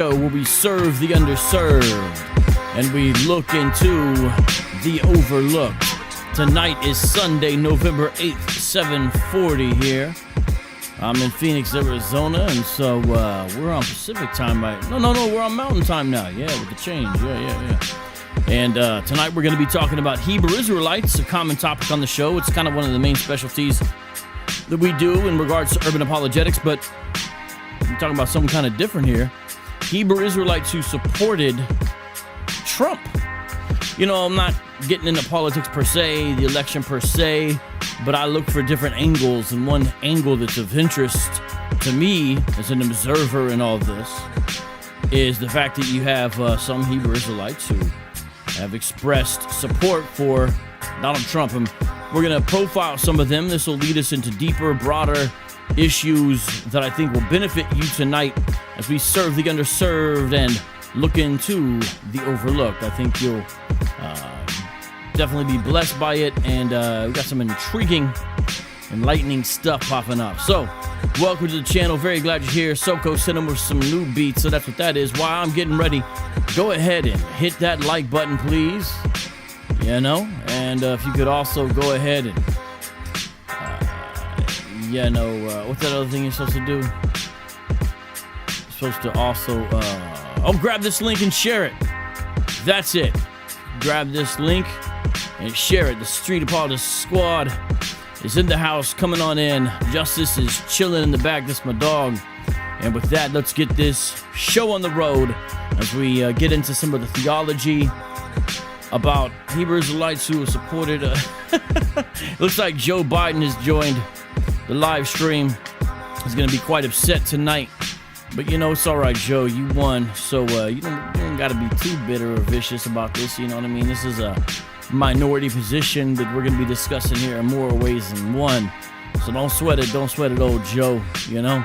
Where we serve the underserved and we look into the overlooked. Tonight is Sunday, November 8th, 7:40 here. I'm in Phoenix, Arizona, and so we're on Pacific time, right? No, we're on Mountain time now. Yeah, with the change. Yeah. And tonight we're going to be talking about Hebrew Israelites, a common topic on the show. It's kind of one of the main specialties that we do in regards to urban apologetics, but we're talking about something kind of different here. Hebrew Israelites who supported Trump. You know, I'm not getting into politics per se, the election per se, but I look for different angles, and one angle that's of interest to me as an observer in all this is the fact that you have some Hebrew Israelites who have expressed support for Donald Trump, and we're going to profile some of them. This will lead us into deeper, broader issues that I think will benefit you tonight as we serve the underserved and look into the overlooked. I think you'll definitely be blessed by it, and we've got some intriguing, enlightening stuff popping up. So, welcome to the channel. Very glad you're here. Soko sent him with some new beats, so that's what that is. While I'm getting ready, go ahead and hit that like button, please. You know, and if you could also go ahead and what's that other thing you're supposed to do? You're supposed to also, grab this link and share it. That's it. Grab this link and share it. The Street Apologist Squad is in the house, coming on in. Justice is chilling in the back. That's my dog. And with that, let's get this show on the road as we get into some of the theology about Hebrew Israelites who have supported. Looks like Joe Biden has joined the live stream. He's going to be quite upset tonight. But you know, it's all right, Joe. You won. So you don't got to be too bitter or vicious about this. You know what I mean? This is a minority position that we're going to be discussing here in more ways than one. So don't sweat it. Don't sweat it, old Joe. You know?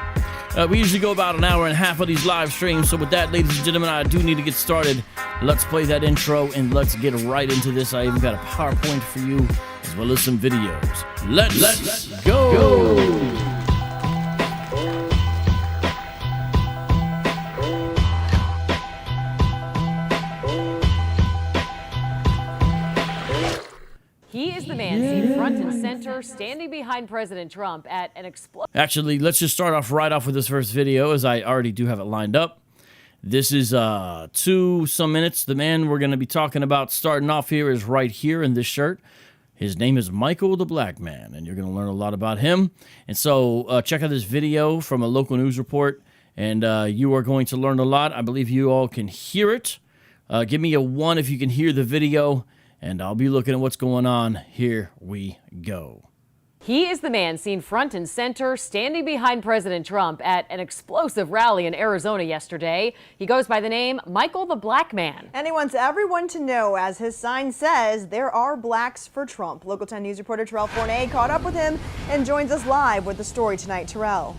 We usually go about an hour and a half of these live streams. So with that, ladies and gentlemen, I do need to get started. Let's play that intro and let's get right into this. I even got a PowerPoint for you as well as some videos. Let's go. He is the man seen front and center, standing behind President Trump at an explosive. Actually, let's just start off right off with this first video, as I already do have it lined up. This is 2 some minutes. The man we're going to be talking about starting off here is right here in this shirt. His name is Michael the Black Man, and you're going to learn a lot about him. And so check out this video from a local news report, and you are going to learn a lot. I believe you all can hear it. Give me a 1 if you can hear the video, and I'll be looking at what's going on. Here we go. He is the man seen front and center, standing behind President Trump at an explosive rally in Arizona yesterday. He goes by the name Michael the Black Man. And he wants everyone to know, as his sign says, there are blacks for Trump. Local 10 News reporter Terrell Fornay caught up with him and joins us live with the story tonight. Terrell.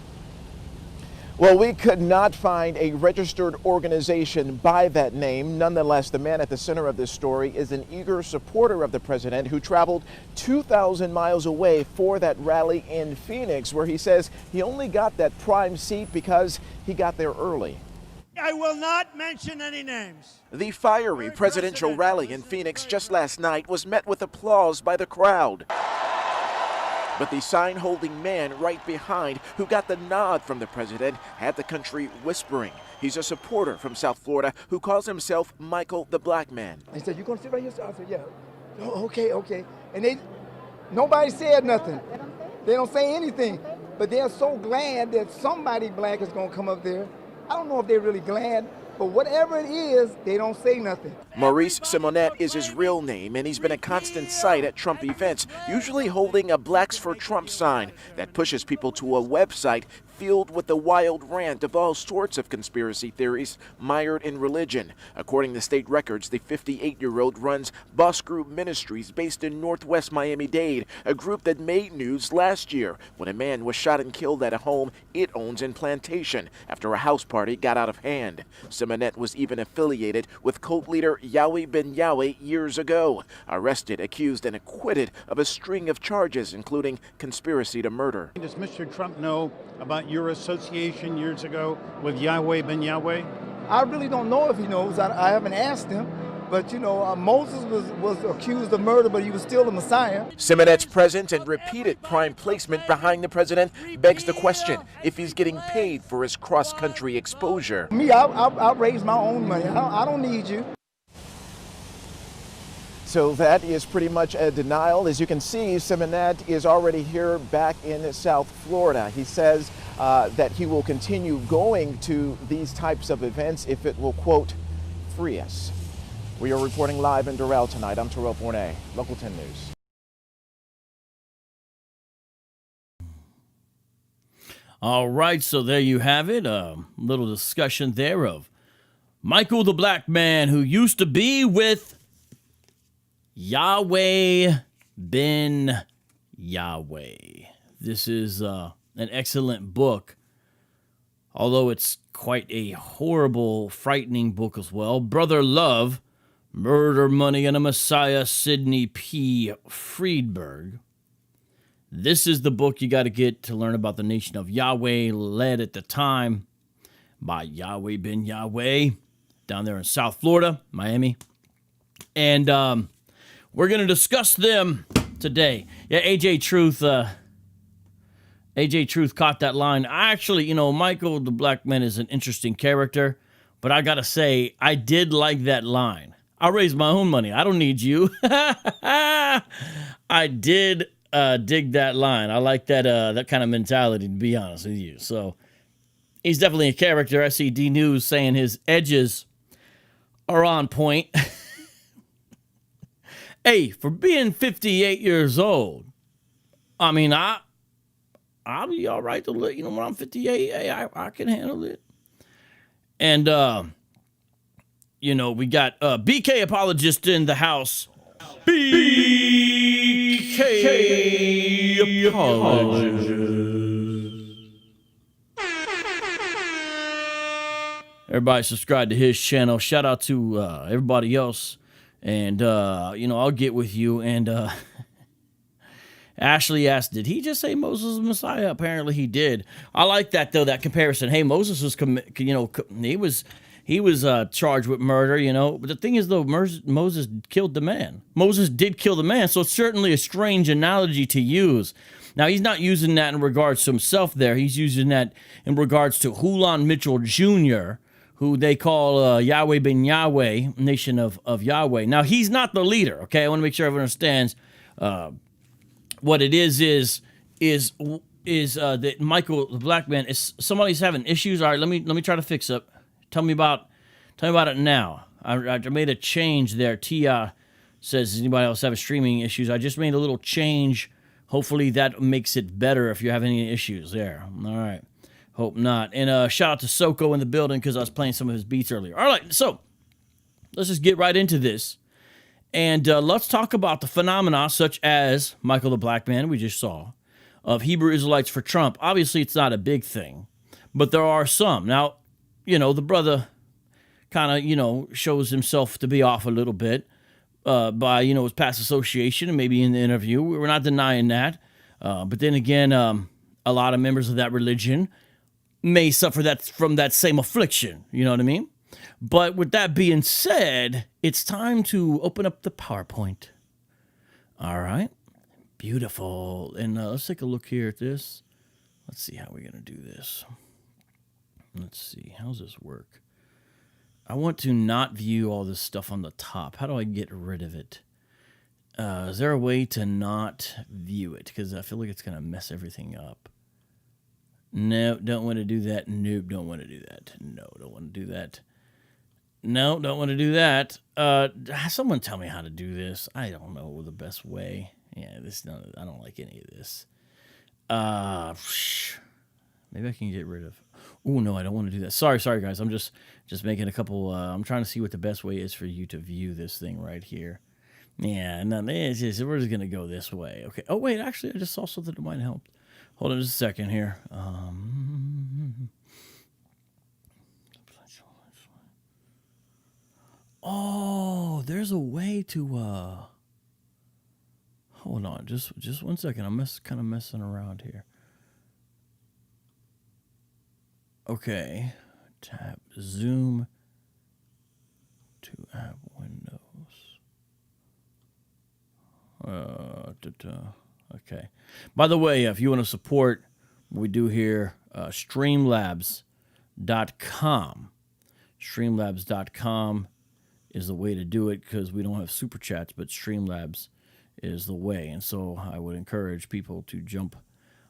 Well, we could not find a registered organization by that name. Nonetheless, the man at the center of this story is an eager supporter of the president who traveled 2,000 miles away for that rally in Phoenix, where he says he only got that prime seat because he got there early. I will not mention any names. The fiery presidential rally in Phoenix just last night was met with applause by the crowd. But the sign-holding man right behind, who got the nod from the president, had the country whispering. He's a supporter from South Florida who calls himself Michael the Black Man. He said, "You gonna sit right here?" I said, "Yeah." "Oh, okay." And nobody said nothing. They don't say anything. But they're so glad that somebody black is gonna come up there. I don't know if they're really glad, but whatever it is, they don't say nothing. Maurice Simonet is his real name, and he's been a constant sight at Trump events, usually holding a Blacks for Trump sign that pushes people to a website filled with the wild rant of all sorts of conspiracy theories mired in religion. According to state records, the 58-year-old runs Boss Group Ministries based in northwest Miami-Dade, a group that made news last year when a man was shot and killed at a home it owns in Plantation after a house party got out of hand. Simonet was even affiliated with cult leader Yahweh ben Yahweh years ago, arrested, accused, and acquitted of a string of charges, including conspiracy to murder. Does Mr. Trump know about your association years ago with Yahweh ben Yahweh? I really don't know if he knows. I haven't asked him. But, you know, Moses was accused of murder, but he was still the Messiah. Simonette's presence and repeated prime placement behind the president begs the question if he's getting paid for his cross-country exposure. Me, I raise my own money. I don't need you. So that is pretty much a denial. As you can see, Simonette is already here back in South Florida. He says that he will continue going to these types of events if it will, quote, free us. We are reporting live in Durrell tonight. I'm Terrell Fournay, Local 10 News. All right, so there you have it. A little discussion there of Michael the Black Man, who used to be with Yahweh ben Yahweh. This is an excellent book, although it's quite a horrible, frightening book as well. Brother Love, Murder, Money, and a Messiah, Sidney P. Friedberg. This is the book you got to get to learn about the nation of Yahweh, led at the time by Yahweh ben Yahweh, down there in South Florida, Miami. And we're going to discuss them today. Yeah, AJ Truth caught that line. Actually, you know, Michael the Black Man is an interesting character, but I got to say, I did like that line. I'll raise my own money. I don't need you. I did dig that line. I like that kind of mentality, to be honest with you. So he's definitely a character. I see D News saying his edges are on point. Hey, for being 58 years old, I mean, I'll be all right to live. You know, when I'm 58, hey, I can handle it. And you know, we got BK apologist in the house. BK apologist. Everybody subscribe to his channel. Shout out to everybody else. And, you know, I'll get with you. And Ashley asked, did he just say Moses was Messiah? Apparently he did. I like that, though, that comparison. Hey, Moses was, he was charged with murder, you know. But the thing is, though, Moses killed the man. Moses did kill the man, so it's certainly a strange analogy to use. Now, he's not using that in regards to himself there. He's using that in regards to Hulon Mitchell Jr., who they call Yahweh ben Yahweh, nation of Yahweh. Now, he's not the leader, okay? I want to make sure everyone understands what it is that Michael the Black Man is somebody's having issues. All right, let me try to fix it. Tell me about it now. I made a change there. Tia says, does anybody else have streaming issues? I just made a little change. Hopefully that makes it better if you have any issues there. All right. Hope not. And shout out to Soko in the building because I was playing some of his beats earlier. All right, so let's just get right into this. And let's talk about the phenomena such as Michael the Black Man we just saw of Hebrew Israelites for Trump. Obviously, it's not a big thing, but there are some. Now, you know, the brother kind of, you know, shows himself to be off a little bit by, you know, his past association and maybe in the interview. We're not denying that. But then again, a lot of members of that religion may suffer from that same affliction. You know what I mean? But with that being said, it's time to open up the PowerPoint. All right. Beautiful. And let's take a look here at this. Let's see how we're going to do this. Let's see. How's this work? I want to not view all this stuff on the top. How do I get rid of it? Is there a way to not view it? Because I feel like it's going to mess everything up. No, don't want to do that. Nope, don't want to do that. No, don't want to do that. No, don't want to do that. Someone tell me how to do this. I don't know the best way. Yeah, I don't like any of this. Maybe I can get rid of. Oh no, I don't want to do that. Sorry, guys. I'm just making a couple. I'm trying to see what the best way is for you to view this thing right here. Yeah, no, we're just gonna go this way. Okay. Oh wait, actually, I just saw something that might help. Hold on just a second here. Oh, there's a way to hold on, just 1 second. I'm kind of messing around here. Okay, tap zoom to app windows. Okay. By the way, if you want to support what we do here, streamlabs.com. Streamlabs.com is the way to do it because we don't have super chats, but Streamlabs is the way. And so I would encourage people to jump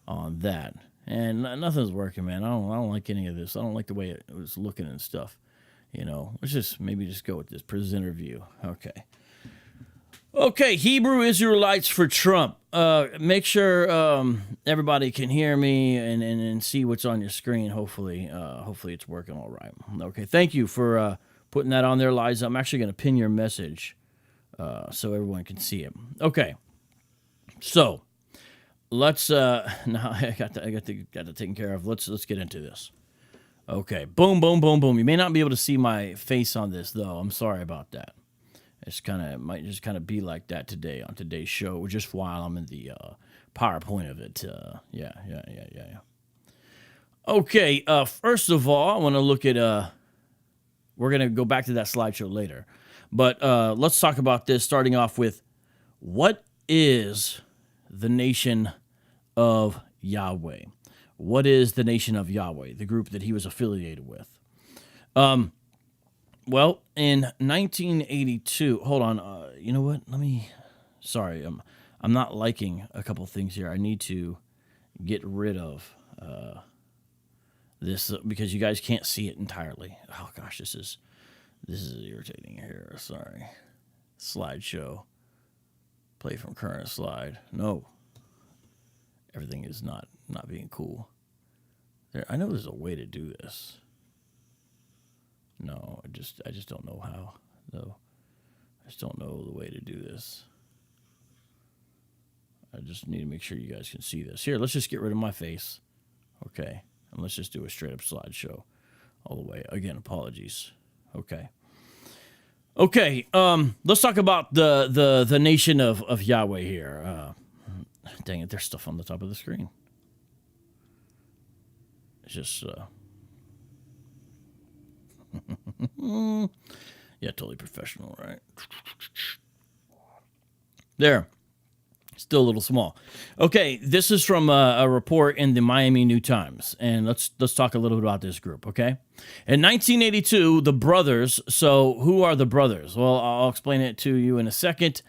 on that. And nothing's working, man. I don't like any of this. I don't like the way it was looking and stuff. You know, let's just maybe just go with this presenter view. Okay, Hebrew Israelites for Trump. Make sure everybody can hear me and see what's on your screen. Hopefully it's working all right. Okay, thank you for putting that on there, Liza. I'm actually going to pin your message so everyone can see it. Okay, so let's now I got that taken care of. Let's get into this. Okay, boom, boom, boom, boom. You may not be able to see my face on this though. I'm sorry about that. Might just kind of be like that today on today's show, just while I'm in the PowerPoint of it. Yeah. Okay, first of all, I want to look at. We're gonna go back to that slideshow later, but let's talk about this. Starting off with, what is the nation of Yahweh? What is the nation of Yahweh? The group that he was affiliated with. Well, in 1982, hold on. You know what? Sorry, I'm not liking a couple things here. I need to get rid of this because you guys can't see it entirely. Oh gosh, this is irritating here. Sorry. Slideshow. Play from current slide. No. Everything is not being cool. I know there's a way to do this. No, I just don't know how, though. I just don't know the way to do this. I just need to make sure you guys can see this. Here, let's just get rid of my face. Okay. And let's just do a straight up slideshow all the way. Again, apologies. Okay. Let's talk about the nation of Yahweh here. Dang it, there's stuff on the top of the screen. It's just yeah, totally professional, right? There. Still a little small. Okay, this is from a report in the Miami New Times, and let's talk a little bit about this group, okay? In 1982, the brothers, so who are the brothers? Well, I'll explain it to you in a second.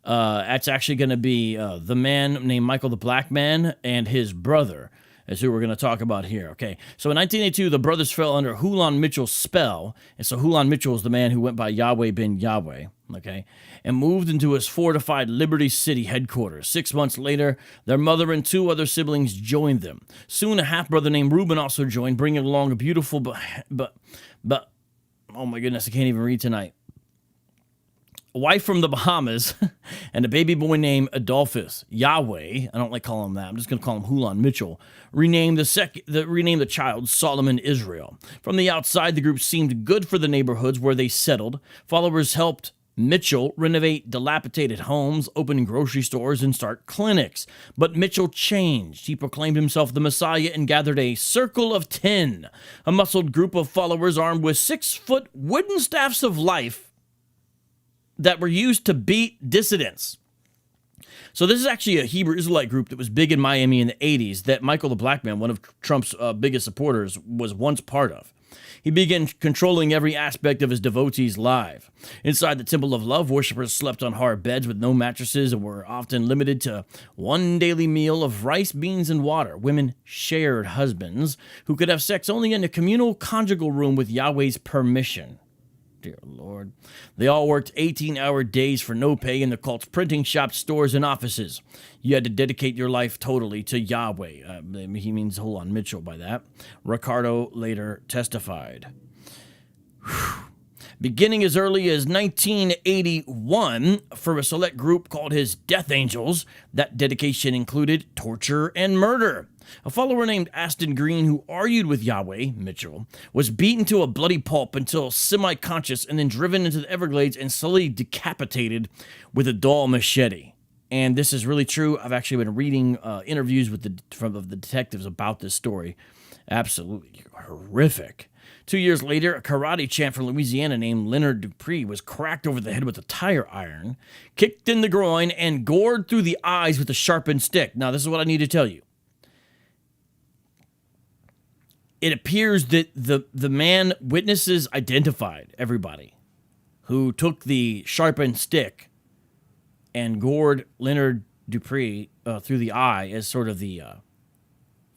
That's actually going to be the man named Michael the Black Man and his brother. That's who we're going to talk about here, okay? So in 1982, the brothers fell under Hulon Mitchell's spell, and so Hulon Mitchell is the man who went by Yahweh ben Yahweh, okay, and moved into his fortified Liberty City headquarters. 6 months later, their mother and two other siblings joined them. Soon, a half-brother named Reuben also joined, bringing along a beautiful, but, oh my goodness, I can't even read tonight. A wife from the Bahamas, and a baby boy named Adolphus. Yahweh, I don't like calling him that, I'm just going to call him Hulon Mitchell, renamed the child Solomon Israel. From the outside, the group seemed good for the neighborhoods where they settled. Followers helped Mitchell renovate dilapidated homes, open grocery stores, and start clinics. But Mitchell changed. He proclaimed himself the Messiah and gathered a circle of 10, a muscled group of followers armed with 6-foot wooden staffs of life that were used to beat dissidents. So this is actually a Hebrew Israelite group that was big in Miami in the 80s that Michael the Black Man, one of Trump's biggest supporters, was once part of. He began controlling every aspect of his devotees' life. Inside the Temple of Love, worshipers slept on hard beds with no mattresses and were often limited to one daily meal of rice, beans, and water. Women shared husbands who could have sex only in a communal conjugal room with Yahweh's permission. Dear Lord. They all worked 18-hour days for no pay in the cult's printing shops, stores, and offices. You had to dedicate your life totally to Yahweh. He means Hulon Mitchell by that. Ricardo later testified. Beginning as early as 1981, for a select group called his Death Angels, that dedication included torture and murder. A follower named Aston Green, who argued with Yahweh, Mitchell, was beaten to a bloody pulp until semi-conscious and then driven into the Everglades and slowly decapitated with a dull machete. And this is really true. I've actually been reading interviews with the detectives about this story. Absolutely horrific. 2 years later, a karate champ from Louisiana named Leonard Dupree was cracked over the head with a tire iron, kicked in the groin, and gored through the eyes with a sharpened stick. Now, this is what I need to tell you. It appears that the man witnesses identified everybody who took the sharpened stick and gored Leonard Dupree through the eye as sort of the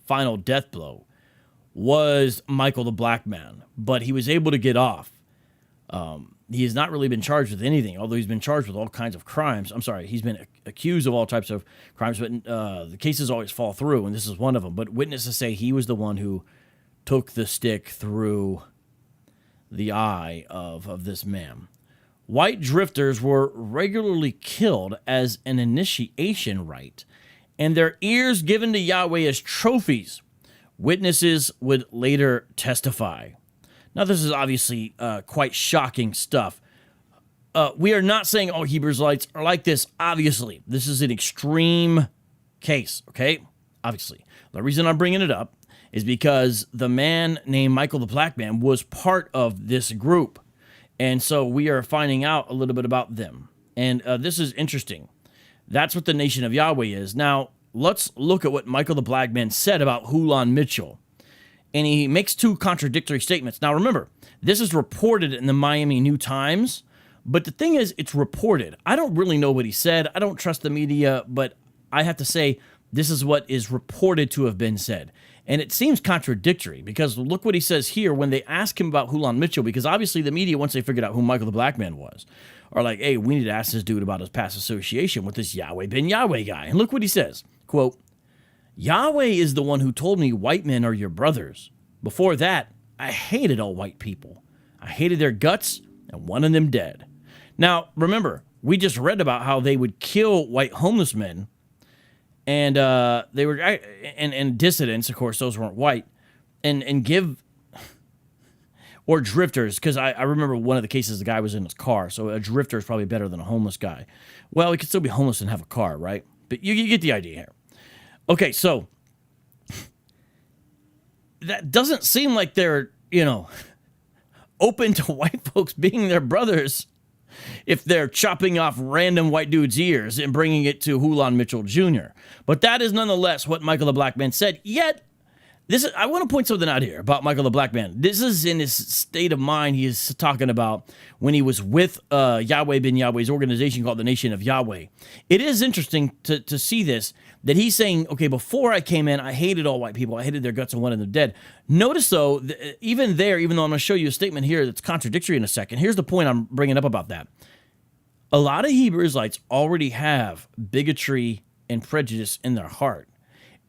final death blow was Michael the Black Man, but he was able to get off. He has not really been charged with anything, although he's been charged with all kinds of crimes. I'm sorry, he's been accused of all types of crimes, but the cases always fall through, and this is one of them. But witnesses say he was the one who took the stick through the eye of this man. White drifters were regularly killed as an initiation rite, and their ears given to Yahweh as trophies. Witnesses would later testify. Now, this is obviously quite shocking stuff. We are not saying all Hebrew Israelites are like this, obviously. This is an extreme case, okay? Obviously. The reason I'm bringing it up is because the man named Michael the Black Man was part of this group. And so we are finding out a little bit about them. And this is interesting. That's what the nation of Yahweh is. Now, let's look at what Michael the Black Man said about Hulon Mitchell. And he makes two contradictory statements. Now, remember, this is reported in the Miami New Times, but the thing is, it's reported. I don't really know what he said. I don't trust the media, but I have to say, this is what is reported to have been said. And it seems contradictory, because look what he says here when they ask him about Hulon Mitchell, because obviously the media, once they figured out who Michael the Black Man was, are like, hey, we need to ask this dude about his past association with this Yahweh ben Yahweh guy. And look what he says, quote, Yahweh is the one who told me white men are your brothers. Before that, I hated all white people. I hated their guts and wanted them dead. Now, remember, we just read about how they would kill white homeless men, and they were and dissidents, of course, those weren't white, and give, or drifters, because I remember one of the cases the guy was in his car, so a drifter is probably better than a homeless guy. Well, he could still be homeless and have a car, right? But you get the idea here. Okay, so that doesn't seem like they're, open to white folks being their brothers if they're chopping off random white dudes' ears and bringing it to Hulon Mitchell Jr. But that is nonetheless what Michael the Black Man said. Yet, I want to point something out here about Michael the Black Man. This is in his state of mind he is talking about when he was with Yahweh ben Yahweh's organization called the Nation of Yahweh. It is interesting to see this, that he's saying, okay, before I came in, I hated all white people. I hated their guts and wanted them dead. Notice, though, even though I'm going to show you a statement here that's contradictory in a second, here's the point I'm bringing up about that. A lot of Hebrew Israelites already have bigotry and prejudice in their heart,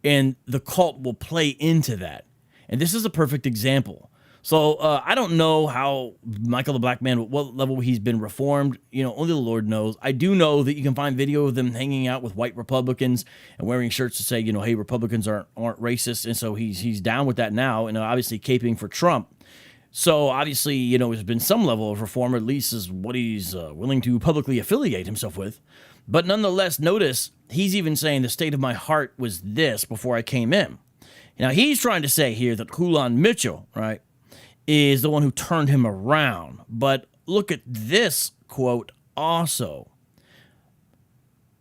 and the cult will play into that. And this is a perfect example. So I don't know how Michael the Black Man, what level he's been reformed. Only the Lord knows. I do know that you can find video of them hanging out with white Republicans and wearing shirts to say, hey, Republicans aren't racist. And so he's down with that now, and obviously caping for Trump. So obviously, there's been some level of reform, or at least is what he's willing to publicly affiliate himself with. But nonetheless, notice he's even saying the state of my heart was this before I came in. Now, he's trying to say here that Hulon Mitchell, right, is the one who turned him around. But look at this quote also.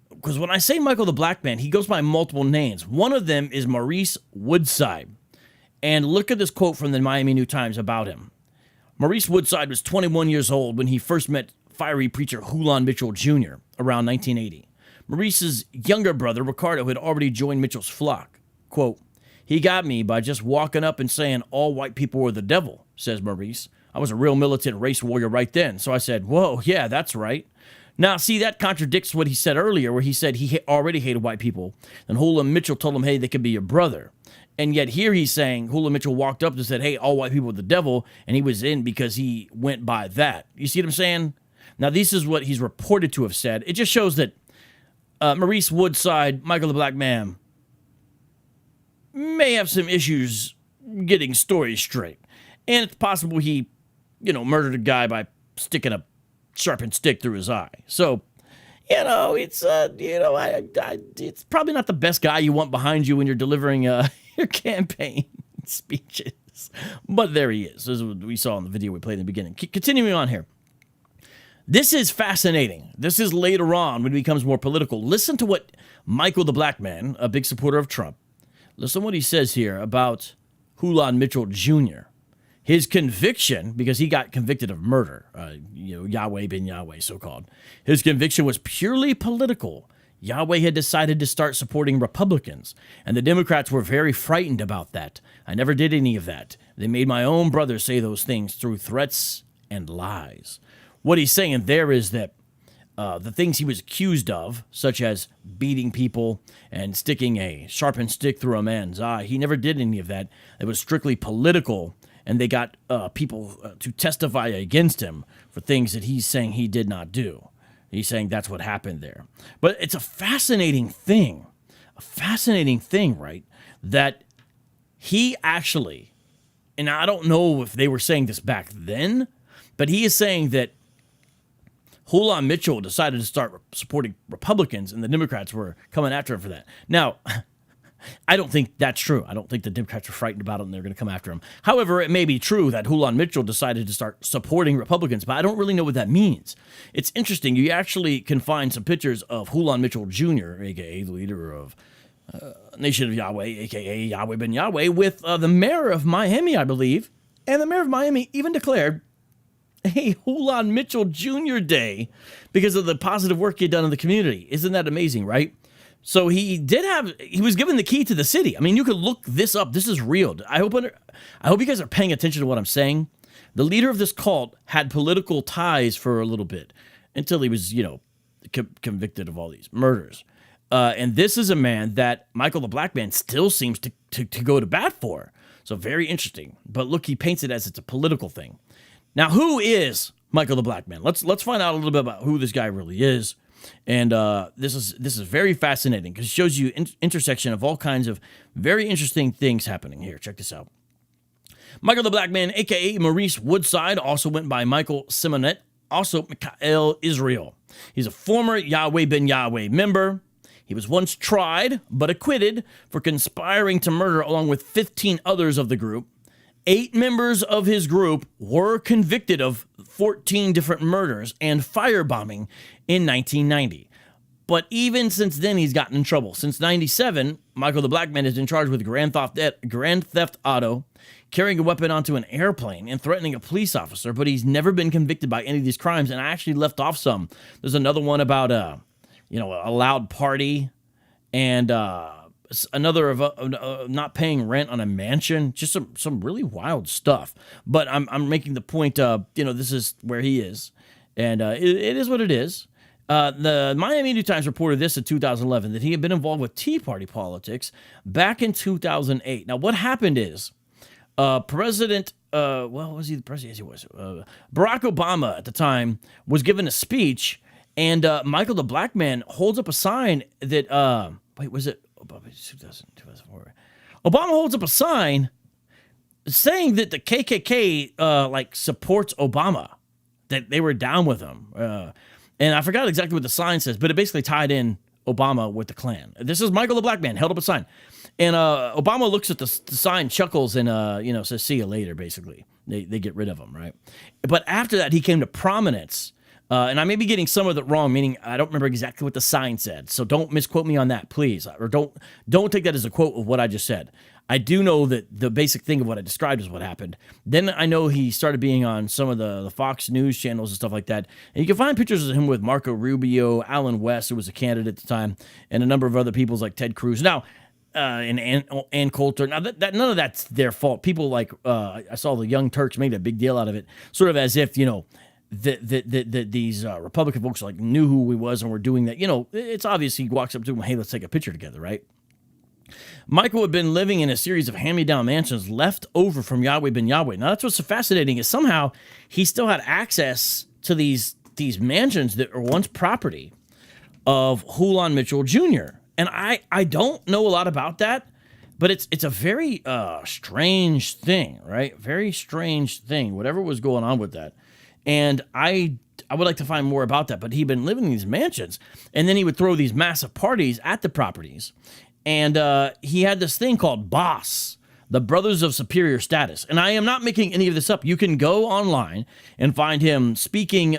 Because when I say Michael the Black Man, he goes by multiple names. One of them is Maurice Woodside. And look at this quote from the Miami New Times about him. Maurice Woodside was 21 years old when he first met fiery preacher Hulon Mitchell Jr. around 1980. Maurice's younger brother, Ricardo, had already joined Mitchell's flock. Quote, he got me by just walking up and saying all white people were the devil, says Maurice. I was a real militant race warrior right then. So I said, whoa, yeah, that's right. Now, see, that contradicts what he said earlier, where he said he already hated white people. Then Hulon Mitchell told him, hey, they could be your brother. And yet here he's saying Hulon Mitchell walked up and said, hey, all white people are the devil, and he was in because he went by that. You see what I'm saying? Now, this is what he's reported to have said. It just shows that Maurice Woodside, Michael the Black Man, may have some issues getting stories straight. And it's possible he, murdered a guy by sticking a sharpened stick through his eye. So, it's, it's probably not the best guy you want behind you when you're delivering your campaign speeches. But there he is. This is what we saw in the video we played in the beginning. Continuing on here. This is fascinating. This is later on when it becomes more political. Listen to what Michael the Black Man, a big supporter of Trump, listen to what he says here about Hulan Mitchell Jr. His conviction, because he got convicted of murder, Yahweh ben Yahweh, so-called. His conviction was purely political. Yahweh had decided to start supporting Republicans, and the Democrats were very frightened about that. I never did any of that. They made my own brother say those things through threats and lies. What he's saying there is that the things he was accused of, such as beating people and sticking a sharpened stick through a man's eye, he never did any of that. It was strictly political, and they got people to testify against him for things that he's saying he did not do. He's saying that's what happened there. But it's a fascinating thing, right, that he actually, and I don't know if they were saying this back then, but he is saying that Hulan Mitchell decided to start supporting Republicans, and the Democrats were coming after him for that. Now, I don't think that's true. I don't think the Democrats are frightened about it and they're going to come after him. However, it may be true that Hulan Mitchell decided to start supporting Republicans, but I don't really know what that means. It's interesting. You actually can find some pictures of Hulan Mitchell Jr., a.k.a. the leader of Nation of Yahweh, a.k.a. Yahweh ben Yahweh, with the mayor of Miami, I believe. And the mayor of Miami even declared a Hulan Mitchell Jr. Day because of the positive work he had done in the community. Isn't that amazing, right? So he was given the key to the city. I mean, you could look this up. This is real. I hope you guys are paying attention to what I'm saying. The leader of this cult had political ties for a little bit until he was, convicted of all these murders. And this is a man that Michael the Black Man still seems to go to bat for. So very interesting. But look, he paints it as it's a political thing. Now, who is Michael the Black Man? Let's find out a little bit about who this guy really is. And this is very fascinating because it shows you intersection of all kinds of very interesting things happening here. Check this out. Michael the Black Man, a.k.a. Maurice Woodside, also went by Michael Simonet, also Mikhail Israel. He's a former Yahweh ben Yahweh member. He was once tried, but acquitted for conspiring to murder along with 15 others of the group. 8 members of his group were convicted of 14 different murders and firebombing in 1990. But even since then, he's gotten in trouble. Since 97, Michael the Black Man is in charge with grand theft auto, carrying a weapon onto an airplane, and threatening a police officer, but he's never been convicted by any of these crimes, and I actually left off some. There's another one about, a loud party, and another of not paying rent on a mansion, just some really wild stuff. But I'm making the point, this is where he is, and it is what it is. The Miami New Times reported this in 2011, that he had been involved with Tea Party politics back in 2008. Now, what happened is, was he the president? Yes, he was. Barack Obama at the time was given a speech, and Michael the Black Man holds up a sign that, was it? 2004. Obama holds up a sign saying that the KKK supports Obama, that they were down with him. And I forgot exactly what the sign says, but it basically tied in Obama with the Klan. This is Michael the Black Man held up a sign. And Obama looks at the sign, chuckles, and says, "See you later," basically. They get rid of him, right? But after that, he came to prominence. And I may be getting some of it wrong, meaning I don't remember exactly what the sign said. So don't misquote me on that, please. Or don't take that as a quote of what I just said. I do know that the basic thing of what I described is what happened. Then I know he started being on some of the Fox News channels and stuff like that. And you can find pictures of him with Marco Rubio, Alan West, who was a candidate at the time, and a number of other people like Ted Cruz. Now, and Ann Coulter. Now, that none of that's their fault. People like, I saw the Young Turks made a big deal out of it, sort of as if, these Republican folks knew who he was and were doing that. It's obvious. He walks up to him, "Hey, let's take a picture together," right? Michael had been living in a series of hand-me-down mansions left over from Yahweh ben Yahweh. Now, that's what's so fascinating is somehow he still had access to these mansions that were once property of Hulan Mitchell Jr. And I don't know a lot about that, but it's a very strange thing, right? Very strange thing, whatever was going on with that. And I would like to find more about that, but he'd been living in these mansions, and then he would throw these massive parties at the properties. And he had this thing called Boss. the Brothers of Superior Status. And I am not making any of this up. You can go online and find him speaking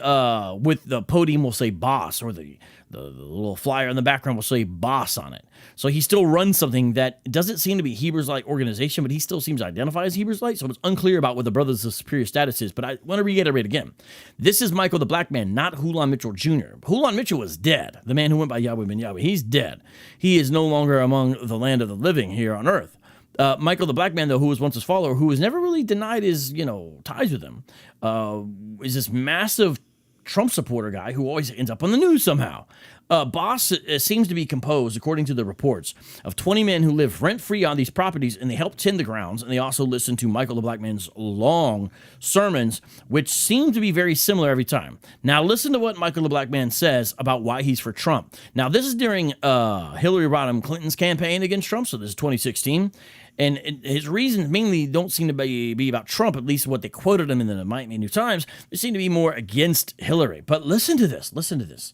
with the podium will say boss, or the little flyer in the background will say boss on it. So he still runs something that doesn't seem to be Hebrews-like organization, but he still seems to identify as Hebrews-like. So it's unclear about what the Brothers of Superior Status is. But I want to reiterate again. This is Michael the Black Man, not Hulon Mitchell Jr. Hulon Mitchell was dead. The man who went by Yahweh ben Yahweh. He's dead. He is no longer among the land of the living here on earth. Michael the Black Man, though, who was once his follower, who was never really denied his, ties with him, is this massive Trump supporter guy who always ends up on the news somehow. Boss seems to be composed, according to the reports, of 20 men who live rent-free on these properties, and they help tend the grounds, and they also listen to Michael the Black Man's long sermons, which seem to be very similar every time. Now, listen to what Michael the Black Man says about why he's for Trump. Now, this is during Hillary Rodham Clinton's campaign against Trump, so this is 2016, and his reasons mainly don't seem to be about Trump, at least what they quoted him in the Miami New Times. They seem to be more against Hillary. But listen to this.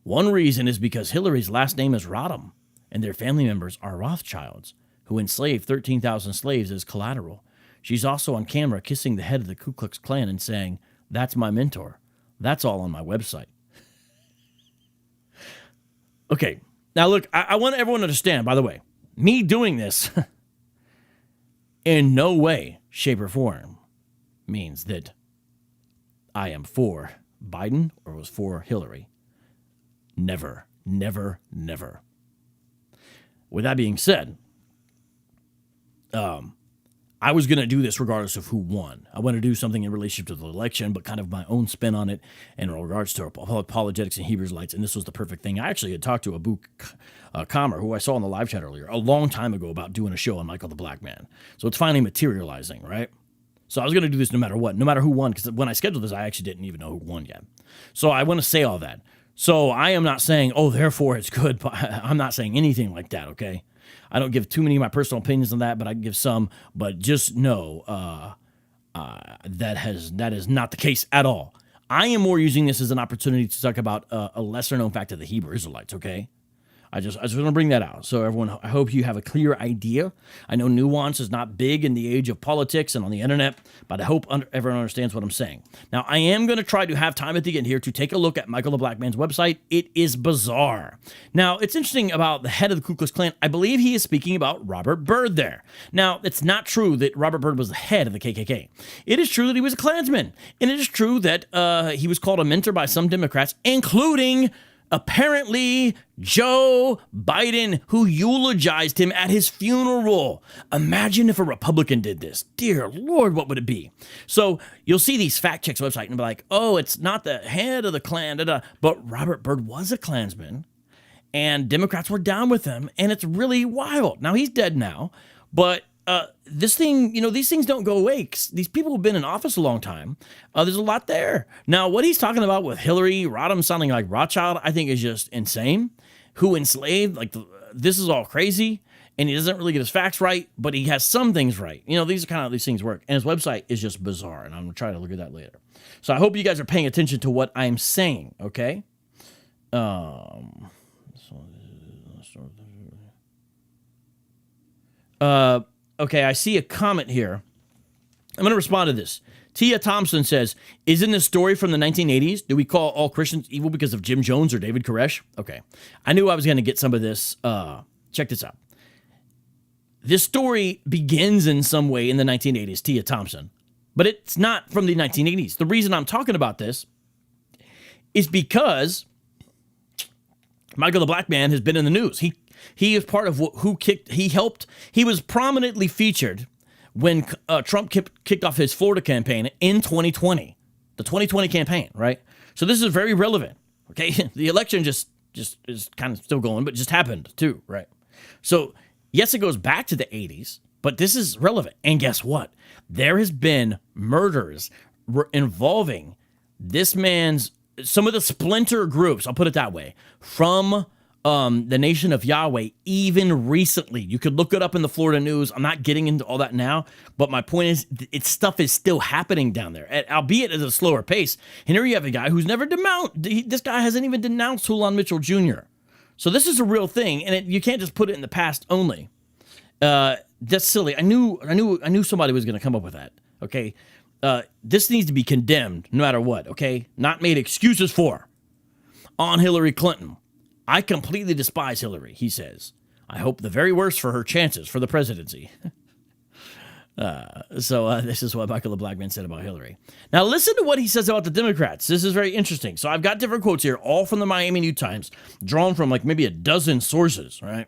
One reason is because Hillary's last name is Rodham, and their family members are Rothschilds, who enslaved 13,000 slaves as collateral. She's also on camera kissing the head of the Ku Klux Klan and saying, "That's my mentor." That's all on my website. Okay, now look, I want everyone to understand, by the way, me doing this in no way, shape, or form means that I am for Biden or was for Hillary. Never, never, never. With that being said, I was going to do this regardless of who won. I want to do something in relationship to the election, but kind of my own spin on it in regards to apologetics and Hebrews-lights, and this was the perfect thing. I actually had talked to Abu Kamer, who I saw in the live chat earlier, a long time ago about doing a show on Michael the Black Man. So it's finally materializing, right? So I was going to do this no matter what, no matter who won, because when I scheduled this, I actually didn't even know who won yet. So I want to say all that. So I am not saying, oh, therefore it's good. But I'm not saying anything like that, okay? I don't give too many of my personal opinions on that, but I can give some. But just know that is not the case at all. I am more using this as an opportunity to talk about a lesser-known fact of the Hebrew Israelites, okay? I just want to bring that out. So everyone, I hope you have a clear idea. I know nuance is not big in the age of politics and on the internet, but I hope everyone understands what I'm saying. Now, I am going to try to have time at the end here to take a look at Michael the Black Man's website. It is bizarre. Now, it's interesting about the head of the Ku Klux Klan. I believe he is speaking about Robert Byrd there. Now, it's not true that Robert Byrd was the head of the KKK. It is true that he was a Klansman. And it is true that he was called a mentor by some Democrats, including apparently Joe Biden, who eulogized him at his funeral. Imagine if a Republican did this. Dear Lord, what would it be? So you'll see these fact checks website and be like, oh, it's not the head of the Klan, but Robert Byrd was a Klansman, and Democrats were down with him, and it's really wild. Now, he's dead now, but this thing, these things don't go away. These people have been in office a long time. There's a lot there. Now, what he's talking about with Hillary Rodham sounding like Rothschild, I think is just insane. Who enslaved? This is all crazy. And he doesn't really get his facts right, but he has some things right. These are kind of how these things work. And his website is just bizarre. And I'm going to try to look at that later. So I hope you guys are paying attention to what I'm saying, okay? Okay, I see a comment here. I'm going to respond to this. Tia Thompson says, isn't this story from the 1980s? Do we call all Christians evil because of Jim Jones or David Koresh? Okay, I knew I was going to get some of this. Check this out. This story begins in some way in the 1980s, Tia Thompson, but it's not from the 1980s. The reason I'm talking about this is because Michael the Black Man has been in the news. He is part of he was prominently featured when Trump kicked off his Florida campaign in 2020, the 2020 campaign, right? So this is very relevant, okay? The election just is kind of still going, but just happened too, right? So yes, it goes back to the 80s, but this is relevant. And guess what? There has been murders involving some of the splinter groups, I'll put it that way, from the nation of Yahweh, even recently. You could look it up in the Florida news. I'm not getting into all that now, but my point is, stuff is still happening down there, albeit at a slower pace. And here you have a guy who's never this guy hasn't even denounced Hulon Mitchell Jr. So this is a real thing, and you can't just put it in the past only. that's silly. I knew somebody was going to come up with that. Okay, this needs to be condemned no matter what. Okay, not made excuses for. On Hillary Clinton, I completely despise Hillary. He says, I hope the very worst for her chances for the presidency. So this is what Michael the Black Man said about Hillary. Now listen to what he says about the Democrats. This is very interesting. So I've got different quotes here, all from the Miami New Times, drawn from like maybe a dozen sources, right?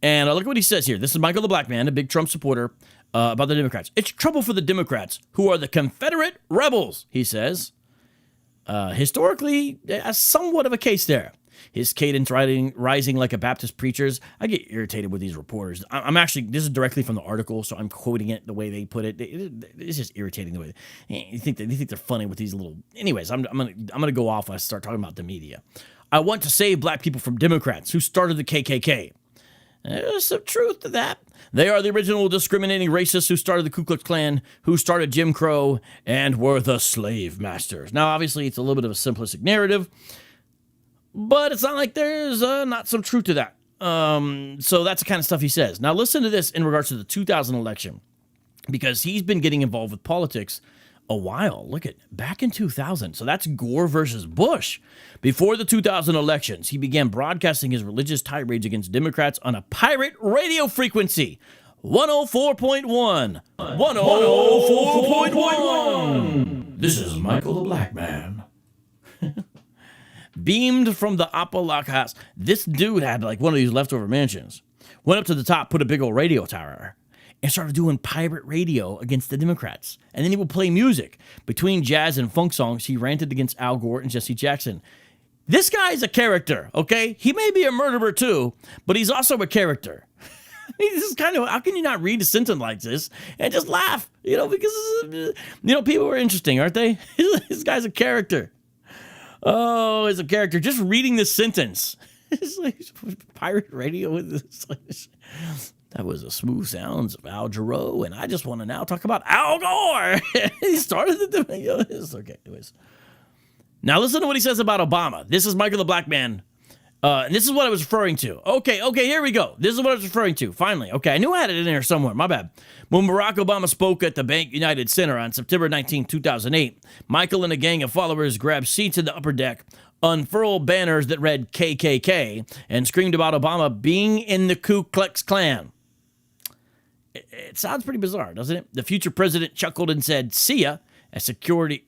And look what he says here. This is Michael the Black Man, a big Trump supporter, about the Democrats. It's trouble for the Democrats, who are the Confederate rebels, he says. Historically, somewhat of a case there. His cadence rising like a Baptist preacher's. I get irritated with these reporters. I'm actually, this is directly from the article, so I'm quoting it the way they put it. It's just irritating the way you think they're funny with these little. Anyways, I'm gonna go off when I start talking about the media. I want to save black people from Democrats who started the KKK. There's some truth to that. They are the original discriminating racists who started the Ku Klux Klan, who started Jim Crow, and were the slave masters. Now, obviously, it's a little bit of a simplistic narrative, but it's not like there's not some truth to that. So that's the kind of stuff he says. Now, listen to this in regards to the 2000 election, because he's been getting involved with politics a while. Look at back in 2000. So that's Gore versus Bush. Before the 2000 elections, he began broadcasting his religious tirades against Democrats on a pirate radio frequency. 104.1. 104.1. This is Michael the Black Man. Beamed from the Apalach house. This dude had like one of these leftover mansions. Went up to the top, put a big old radio tower, and started doing pirate radio against the Democrats. And then he would play music. Between jazz and funk songs, he ranted against Al Gore and Jesse Jackson. This guy's a character, okay? He may be a murderer too, but he's also a character. This is kind of, how can you not read a sentence like this and just laugh? Because, people are interesting, aren't they? This guy's a character. Oh, he's a character. Just reading this sentence. It's like pirate radio with this. That was the smooth sounds of Al Jarreau, and I just want to now talk about Al Gore. He started the debate. It's okay. Anyways. Now listen to what he says about Obama. This is Michael the Black Man. And this is what I was referring to. Okay, here we go. This is what I was referring to. Finally. Okay, I knew I had it in there somewhere. My bad. When Barack Obama spoke at the Bank United Center on September 19, 2008, Michael and a gang of followers grabbed seats in the upper deck, unfurled banners that read KKK, and screamed about Obama being in the Ku Klux Klan. It sounds pretty bizarre, doesn't it? The future president chuckled and said, "See ya," as security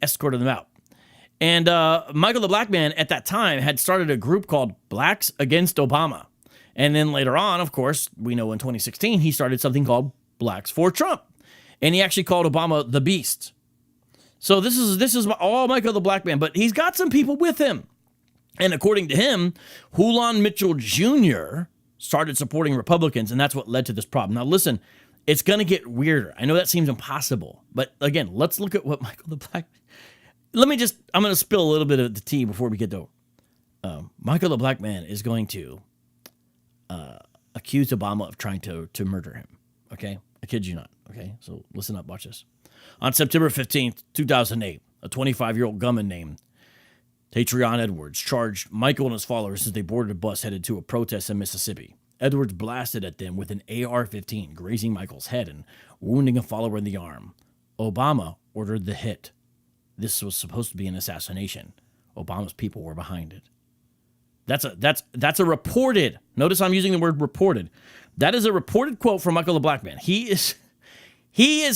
escorted them out. And Michael the Black Man at that time had started a group called Blacks Against Obama. And then later on, of course, we know in 2016, he started something called Blacks for Trump. And he actually called Obama the Beast. So this is all Michael the Black Man, but he's got some people with him. And according to him, Hulan Mitchell Jr. started supporting Republicans, and that's what led to this problem. Now listen, it's going to get weirder. I know that seems impossible, but again, let's look at what Michael the Black Man... I'm going to spill a little bit of the tea before we get to Michael the Black Man is going to accuse Obama of trying to murder him. Okay? I kid you not. Okay? So listen up. Watch this. On September 15th, 2008, a 25-year-old gunman named Tatrion Edwards charged Michael and his followers as they boarded a bus headed to a protest in Mississippi. Edwards blasted at them with an AR-15, grazing Michael's head and wounding a follower in the arm. Obama ordered the hit. This was supposed to be an assassination. Obama's people were behind it. That's a reported. Notice I'm using the word reported. That is a reported quote from Michael the Black Man. He is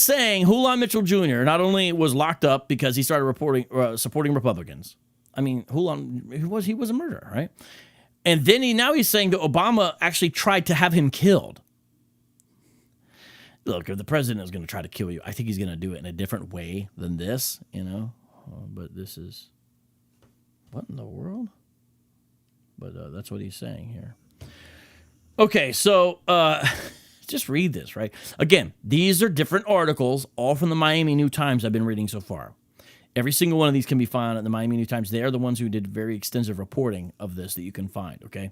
saying Hulan Mitchell Jr. not only was locked up because he started supporting Republicans. I mean, Hulan, he was a murderer, right? And then he's saying that Obama actually tried to have him killed. Look, if the president is going to try to kill you, I think he's going to do it in a different way than this, But this is... What in the world? But that's what he's saying here. Okay, so just read this, right? Again, these are different articles, all from the Miami New Times I've been reading so far. Every single one of these can be found at the Miami New Times. They are the ones who did very extensive reporting of this that you can find, okay?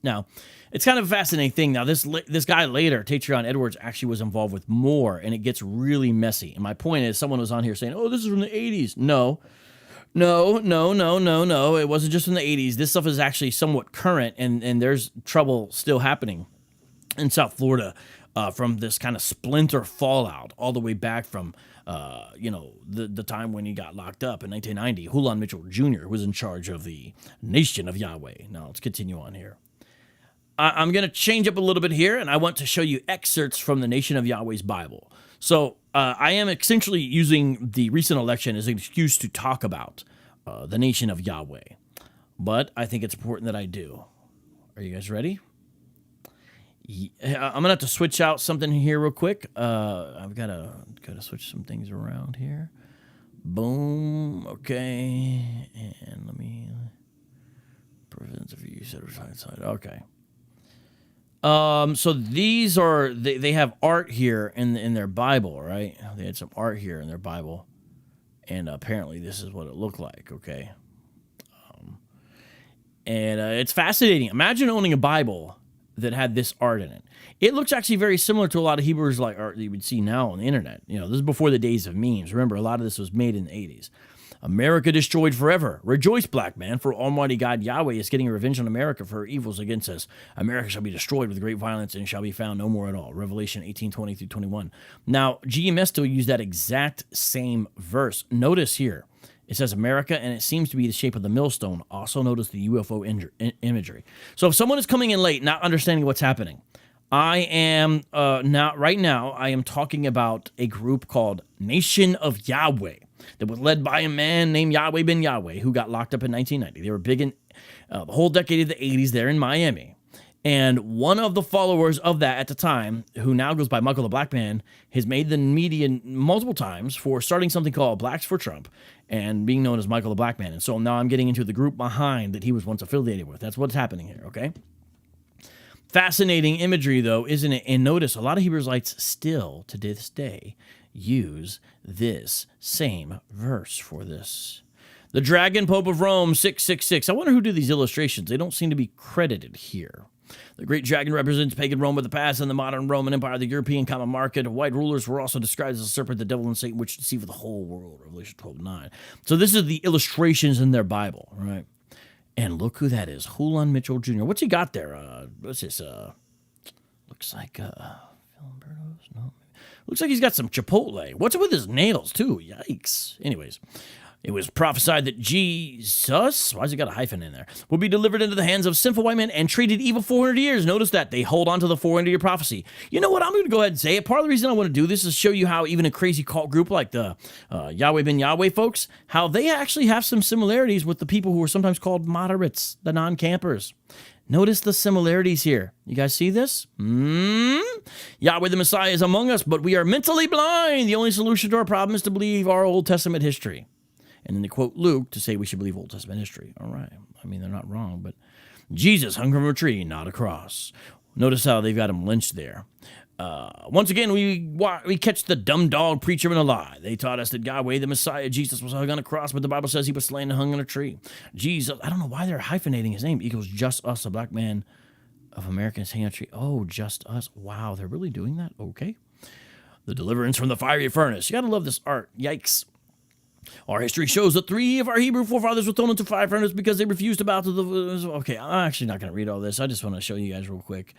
Now, it's kind of a fascinating thing. Now, this guy later, Tatrion Edwards, actually was involved with more, and it gets really messy. And my point is, someone was on here saying, oh, this is from the 80s. No. It wasn't just from the 80s. This stuff is actually somewhat current, and there's trouble still happening in South Florida from this kind of splinter fallout all the way back from, the time when he got locked up in 1990. Hulan Mitchell Jr. was in charge of the Nation of Yahweh. Now, let's continue on here. I'm going to change up a little bit here, and I want to show you excerpts from the Nation of Yahweh's Bible. So I am essentially using the recent election as an excuse to talk about the Nation of Yahweh. But I think it's important that I do. Are you guys ready? I'm gonna have to switch out something here real quick. I've gotta switch some things around here. Boom. Okay. And let me prevent the view set side. Okay. So these are they have art here in their Bible, right? They had some art here in their Bible, and apparently this is what it looked like. Okay. And it's fascinating. Imagine owning a Bible that had this art in it. It looks actually very similar to a lot of Hebrews like art that you would see now on the internet. This is before the days of memes. Remember, a lot of this was made in the 80s. America destroyed forever. Rejoice, black man, for Almighty God Yahweh is getting revenge on America for her evils against us. America shall be destroyed with great violence and shall be found no more at all. Revelation 18:20-21. Now, GMS still use that exact same verse. Notice here, it says America, and it seems to be the shape of the millstone. Also notice the UFO imagery. So if someone is coming in late, not understanding what's happening, I am right now I am talking about a group called Nation of Yahweh that was led by a man named Yahweh ben Yahweh who got locked up in 1990. They were big in the whole decade of the 80s there in Miami. And one of the followers of that at the time, who now goes by Michael the Black Man, has made the media multiple times for starting something called Blacks for Trump and being known as Michael the Black Man. And so now I'm getting into the group behind that he was once affiliated with. That's what's happening here, okay? Fascinating imagery, though, isn't it? And notice a lot of Israelites still, to this day, use this same verse for this. The Dragon Pope of Rome, 666. I wonder who did these illustrations. They don't seem to be credited here. The great dragon represents pagan Rome of the past and the modern Roman Empire, the European common market. White rulers were also described as a serpent, the devil, and Satan, which deceived the whole world, Revelation 12:9. So this is the illustrations in their Bible, right? And look who that is, Hulan Mitchell Jr. What's he got there? What's this? Looks like Filiberto's? No. Looks like he's got some Chipotle. What's it with his nails, too? Yikes. Anyways, it was prophesied that Jesus, why's he got a hyphen in there, will be delivered into the hands of sinful white men and treated evil 400 years. Notice that. They hold on to the 400-year prophecy. You know what? I'm going to go ahead and say it. Part of the reason I want to do this is show you how even a crazy cult group like the Yahweh ben Yahweh folks, how they actually have some similarities with the people who are sometimes called moderates, the non-campers. Notice the similarities here. You guys see this? Yahweh the Messiah is among us, but we are mentally blind. The only solution to our problem is to believe our Old Testament history. And then they quote Luke to say we should believe Old Testament history. All right. I mean, they're not wrong, but Jesus hung from a tree, not a cross. Notice how they've got him lynched there. Once again, we catch the dumb dog preacher in a lie. They taught us that Yahweh, the Messiah, Jesus, was hung on a cross, but the Bible says he was slain and hung on a tree. Jesus, I don't know why they're hyphenating his name. Equals just us, a black man of Americans hanging on a tree. Oh, just us. Wow, they're really doing that? Okay. The deliverance from the fiery furnace. You got to love this art. Yikes. Our history shows that 3 of our Hebrew forefathers were thrown into fire furnace because they refused to bow to the... Okay, I'm actually not going to read all this. I just want to show you guys real quick.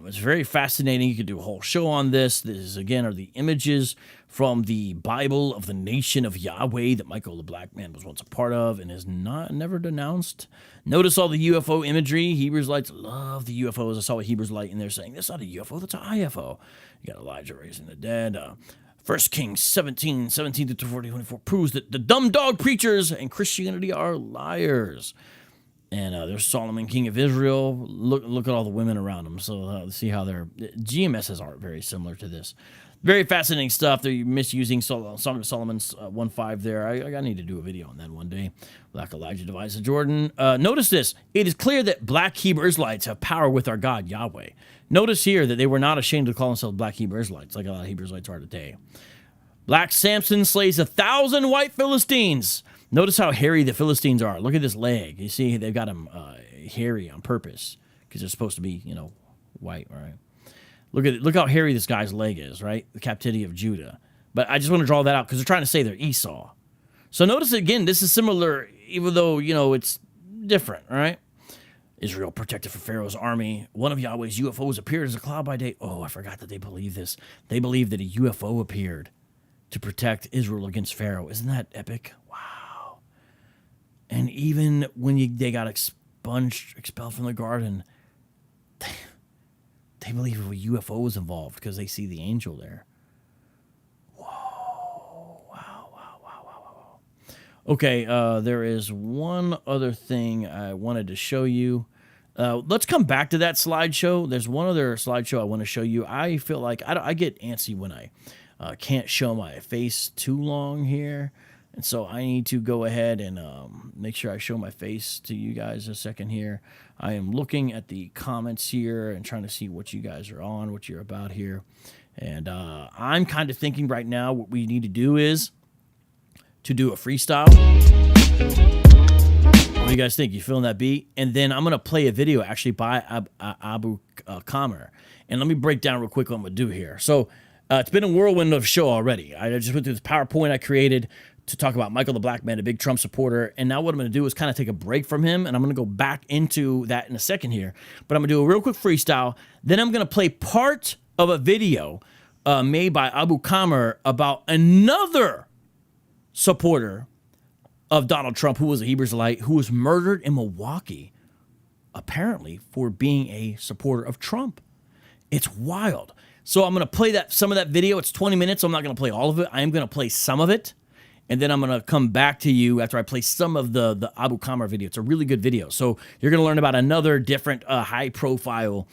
It's very fascinating. You could do a whole show on this. This, again, are the images from the Bible of the Nation of Yahweh that Michael the Black Man was once a part of and is never denounced. Notice all the UFO imagery. Israelites love the UFOs. I saw a Israelite in there saying, that's not a UFO, that's an IFO. You got Elijah raising the dead. 1 Kings 17:17-24 proves that the dumb dog preachers and Christianity are liars. And there's Solomon, king of Israel. Look at all the women around him. So see how they're... GMS has art very similar to this. Very fascinating stuff. They're misusing Song of Solomon's 1:5 there. I need to do a video on that one day. Black Elijah divides the Jordan. Notice this. It is clear that black Hebrew Israelites have power with our God, Yahweh. Notice here that they were not ashamed to call themselves black Hebrew Israelites, like a lot of Hebrew Israelites are today. Black Samson slays 1,000 white Philistines. Notice how hairy the Philistines are. Look at this leg. You see, they've got him hairy on purpose because they're supposed to be, white, right? Look how hairy this guy's leg is, right? The captivity of Judah. But I just want to draw that out because they're trying to say they're Esau. So notice again, this is similar, even though, it's different, right? Israel protected from Pharaoh's army. One of Yahweh's UFOs appeared as a cloud by day. Oh, I forgot that they believe this. They believe that a UFO appeared to protect Israel against Pharaoh. Isn't that epic? Wow. And even when they got expelled from the garden, they believe a UFO was involved because they see the angel there. Whoa. Wow. Okay, there is one other thing I wanted to show you. Let's come back to that slideshow. There's one other slideshow I want to show you. I feel like I get antsy when I can't show my face too long here. And so I need to go ahead and make sure I show my face to you guys a second here. I am looking at the comments here and trying to see what you guys are on, what you're about here. And I'm kind of thinking right now what we need to do is to do a freestyle. What do you guys think? You feeling that beat? And then I'm going to play a video actually by Abu Kamer. And let me break down real quick what I'm going to do here. So it's been a whirlwind of a show already. I just went through this PowerPoint I created to talk about Michael the Black Man, a big Trump supporter. And now what I'm going to do is kind of take a break from him. And I'm going to go back into that in a second here. But I'm going to do a real quick freestyle. Then I'm going to play part of a video made by Abu Kamer about another supporter of Donald Trump, who was a Hebrew Israelite, who was murdered in Milwaukee, apparently for being a supporter of Trump. It's wild. So I'm going to play some of that video. It's 20 minutes, so I'm not going to play all of it. I am going to play some of it, and then I'm going to come back to you after I play some of the Abu Kamer video. It's a really good video. So you're going to learn about another different high-profile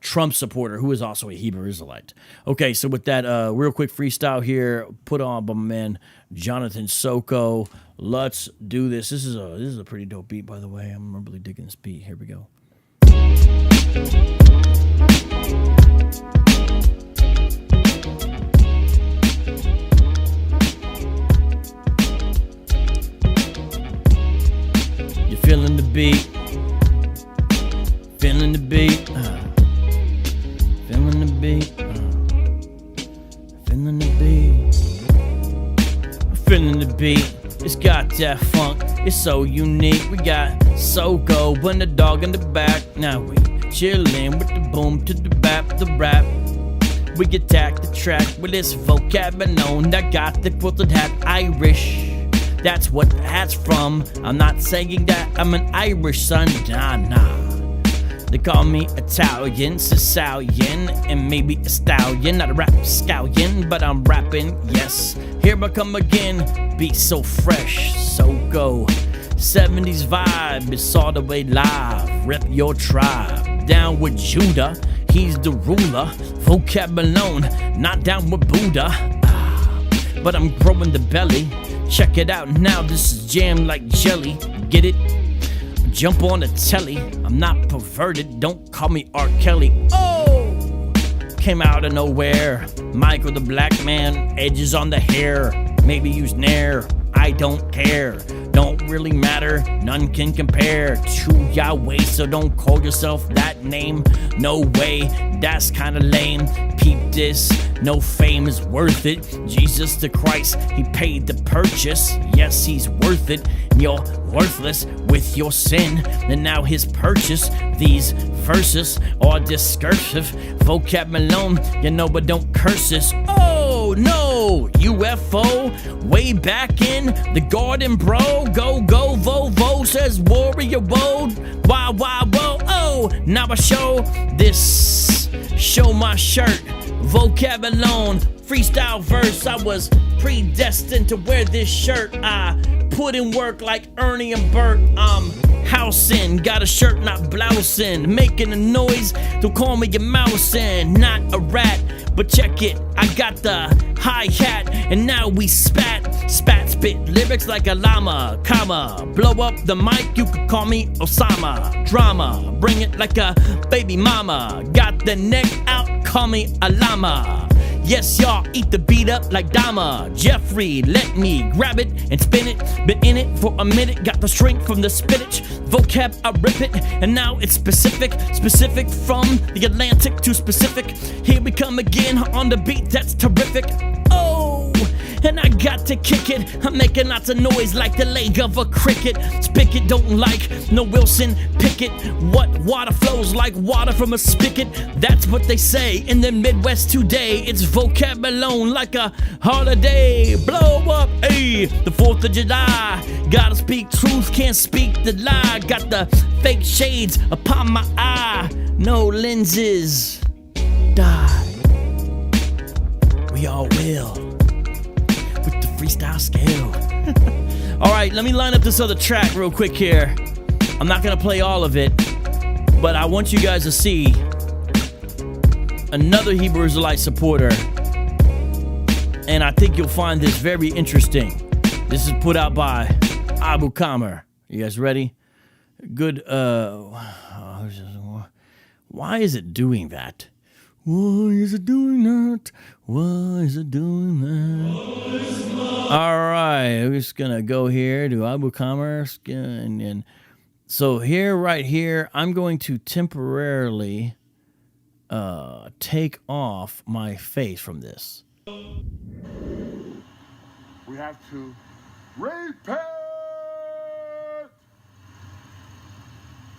Trump supporter who is also a Hebrew Israelite. Okay, so with that real quick freestyle here, put on by my man Jonathan Soko. Let's do this. This is a pretty dope beat, by the way. I'm really digging this beat. Here we go. You feeling the beat? Feeling the beat? Feeling the beat? Feeling the beat? Feeling the beat? It's got that funk, it's so unique. We got Soko and the dog in the back. Now we chillin' with the boom to the bap, the rap. We attack the track with this vocab alone. I got the quilted hat, Irish. That's what the hat's from. I'm not saying that I'm an Irish son, nah. They call me Italian, Sicilian, and maybe a stallion. Not a rap scallion, but I'm rapping, yes. Here I come again, beat so fresh, so go. 70s vibe, it's all the way live. Rep your tribe, down with Judah, he's the ruler. Vocab alone, not down with Buddha. But I'm growing the belly, check it out now, this is jammed like jelly. Get it? Jump on the telly, I'm not perverted, don't call me R. Kelly. Oh! Came out of nowhere, Michael the Black Man, edges on the hair, maybe use Nair, I don't care, don't really matter, none can compare to Yahweh, so don't call yourself that name, no way, that's kinda lame, peep this, no fame is worth it, Jesus the Christ, he paid the purchase, yes he's worth it, you're worthless with your sin, and now his purchase, these verses are discursive, vocab alone, you know, but don't curse us. Oh no, UFO, way back in the garden, bro, go, Vovo, says warrior, whoa, whoa, oh, now I show this, show my shirt, vocab alone, freestyle verse, I was predestined to wear this shirt, I put in work like Ernie and Bert, I'm housing, got a shirt not blousing, making a noise, don't call me a mousin', not a rat, but check it, I got the hi-hat, and now we spit lyrics like a llama, comma, blow up the mic, you could call me Osama, drama, bring it like a baby mama, got the neck out, call me a llama. Yes, y'all, eat the beat up like Dama. Jeffrey, let me grab it and spin it. Been in it for a minute, got the strength from the spinach. Vocab, I rip it, and now it's specific from the Atlantic to specific. Here we come again on the beat, that's terrific. Oh, and I got to kick it. I'm making lots of noise like the leg of a cricket. Spigot don't like no Wilson Pickett. What water flows like water from a spigot? That's what they say in the Midwest today. It's vocab alone like a holiday. Blow up, ayy, the 4th of July. Gotta speak truth, can't speak the lie. Got the fake shades upon my eye. No lenses. Die. We all will. With the freestyle scale. All right, let me line up this other track real quick here. I'm not gonna play all of it, but I want you guys to see another Hebrew Israelite supporter, and I think you'll find this very interesting. This is put out by Abu Kamer. You guys ready? Good, why is it doing that? Why is it doing that? Why is it doing that? All right, we're just gonna go here to Abu Kamer, and so here, right here, I'm going to temporarily take off my face from this. We have to repent!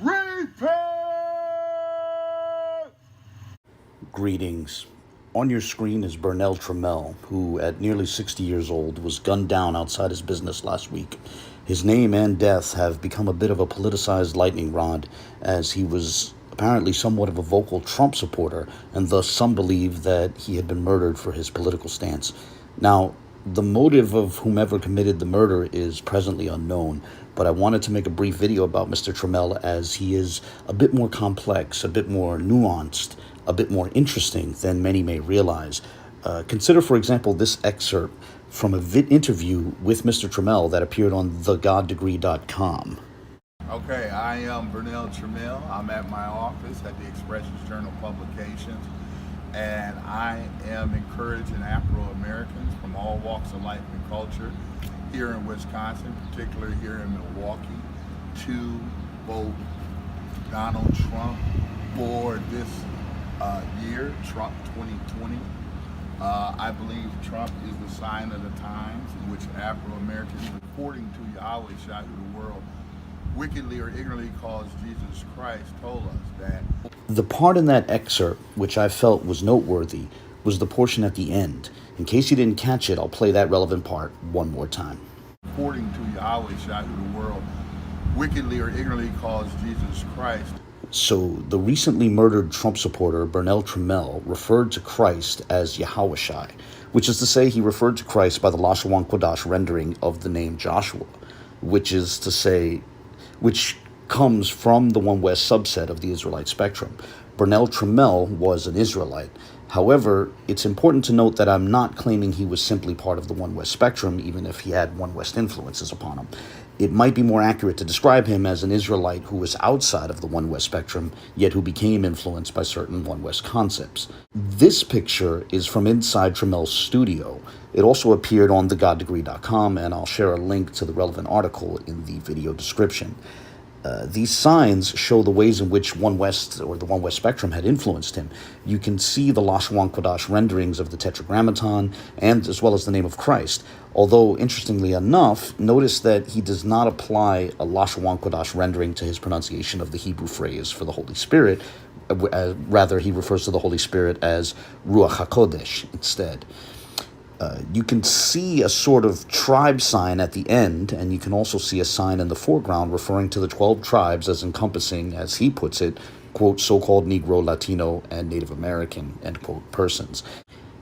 Repent! Greetings. On your screen is Vernell Trammell, who, at nearly 60 years old, was gunned down outside his business last week. His name and death have become a bit of a politicized lightning rod, as he was apparently somewhat of a vocal Trump supporter, and thus some believe that he had been murdered for his political stance. Now, the motive of whomever committed the murder is presently unknown, but I wanted to make a brief video about Mr. Trammell, as he is a bit more complex, a bit more nuanced, a bit more interesting than many may realize. Consider, for example, this excerpt from an interview with Mr. Trammell that appeared on thegoddegree.com. Okay, I am Vernell Trammell. I'm at my office at the Expressions Journal Publications, and I am encouraging Afro-Americans from all walks of life and culture here in Wisconsin, particularly here in Milwaukee, to vote Donald Trump for this year, Trump 2020. I believe Trump is the sign of the times in which Afro-Americans, according to Yahweh, who the world wickedly or ignorantly calls Jesus Christ, told us that. The part in that excerpt which I felt was noteworthy was the portion at the end. In case you didn't catch it, I'll play that relevant part one more time. According to Yahweh, who the world wickedly or ignorantly calls Jesus Christ. So, the recently murdered Trump supporter, Vernell Trammell, referred to Christ as Yahweh, which is to say he referred to Christ by the Lashon Kodash rendering of the name Joshua, which comes from the One West subset of the Israelite spectrum. Vernell Trammell was an Israelite. However, it's important to note that I'm not claiming he was simply part of the One West spectrum, even if he had One West influences upon him. It might be more accurate to describe him as an Israelite who was outside of the One West spectrum, yet who became influenced by certain One West concepts. This picture is from inside Trammell's studio. It also appeared on thegoddegree.com, and I'll share a link to the relevant article in the video description. These signs show the ways in which One West, or the One West spectrum, had influenced him. You can see the Lashon Kodash renderings of the Tetragrammaton, and as well as the name of Christ. Although, interestingly enough, notice that he does not apply a Lashon Kodash rendering to his pronunciation of the Hebrew phrase for the Holy Spirit. Rather, he refers to the Holy Spirit as Ruach HaKodesh instead. You can see a sort of tribe sign at the end, and you can also see a sign in the foreground referring to the 12 tribes as encompassing, as he puts it, quote, so-called Negro, Latino, and Native American, end quote, persons.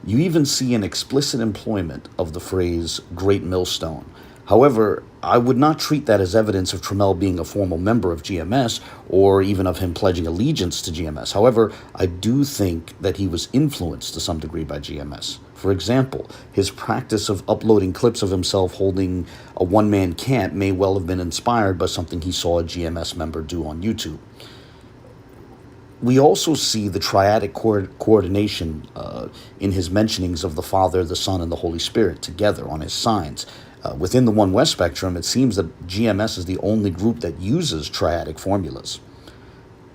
You even see an explicit employment of the phrase Great Millstone. However, I would not treat that as evidence of Trammell being a formal member of GMS, or even of him pledging allegiance to GMS. However, I do think that he was influenced to some degree by GMS. For example, his practice of uploading clips of himself holding a one-man camp may well have been inspired by something he saw a GMS member do on YouTube. We also see the triadic coordination in his mentionings of the Father, the Son, and the Holy Spirit together on his signs. Within the One West spectrum, it seems that GMS is the only group that uses triadic formulas.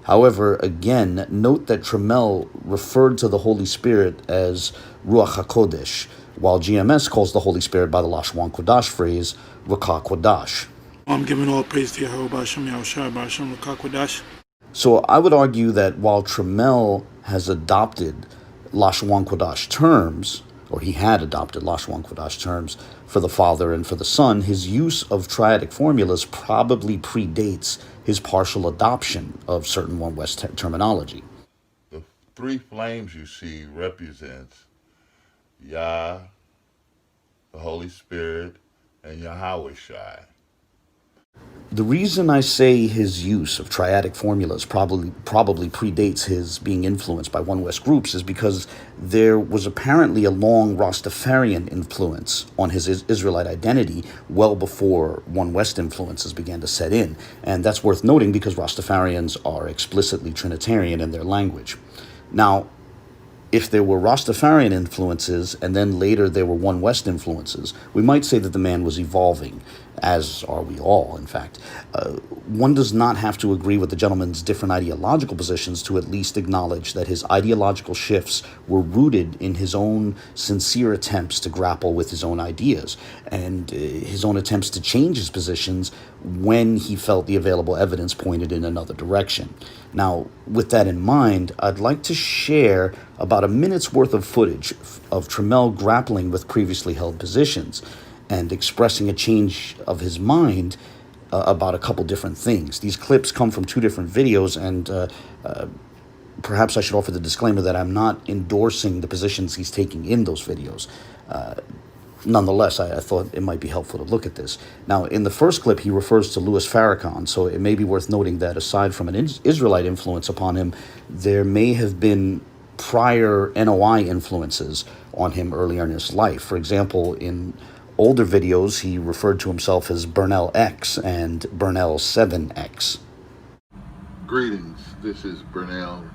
However, again, note that Trammell referred to the Holy Spirit as Ruach HaKodesh, while GMS calls the Holy Spirit by the Lashwan Kodash phrase, Rakah Kodash. I'm giving all praise to Yahweh, B'Hashem Yahushua, B'Hashem Rakah Kodash. So I would argue that while Trammell has adopted Lashwan Kodash terms, or he had adopted Lashwan Kodash terms for the Father and for the Son, his use of triadic formulas probably predates his partial adoption of certain One West terminology. The three flames you see represents Yah, the Holy Spirit, and Yahweh Shai. The reason I say his use of triadic formulas probably predates his being influenced by One West groups is because there was apparently a long Rastafarian influence on his Israelite identity well before One West influences began to set in. And that's worth noting because Rastafarians are explicitly Trinitarian in their language. Now, if there were Rastafarian influences and then later there were One West influences, we might say that the man was evolving, as are we all, in fact. One does not have to agree with the gentleman's different ideological positions to at least acknowledge that his ideological shifts were rooted in his own sincere attempts to grapple with his own ideas and his own attempts to change his positions when he felt the available evidence pointed in another direction. Now, with that in mind, I'd like to share about a minute's worth of footage of Trammell grappling with previously held positions and expressing a change of his mind about a couple different things. These clips come from two different videos, and perhaps I should offer the disclaimer that I'm not endorsing the positions he's taking in those videos. Nonetheless, I thought it might be helpful to look at this. Now, in the first clip, he refers to Louis Farrakhan, so it may be worth noting that aside from an Israelite influence upon him, there may have been prior NOI influences on him earlier in his life. For example, in older videos, he referred to himself as Vernell X and Vernell 7X. Greetings, this is Vernell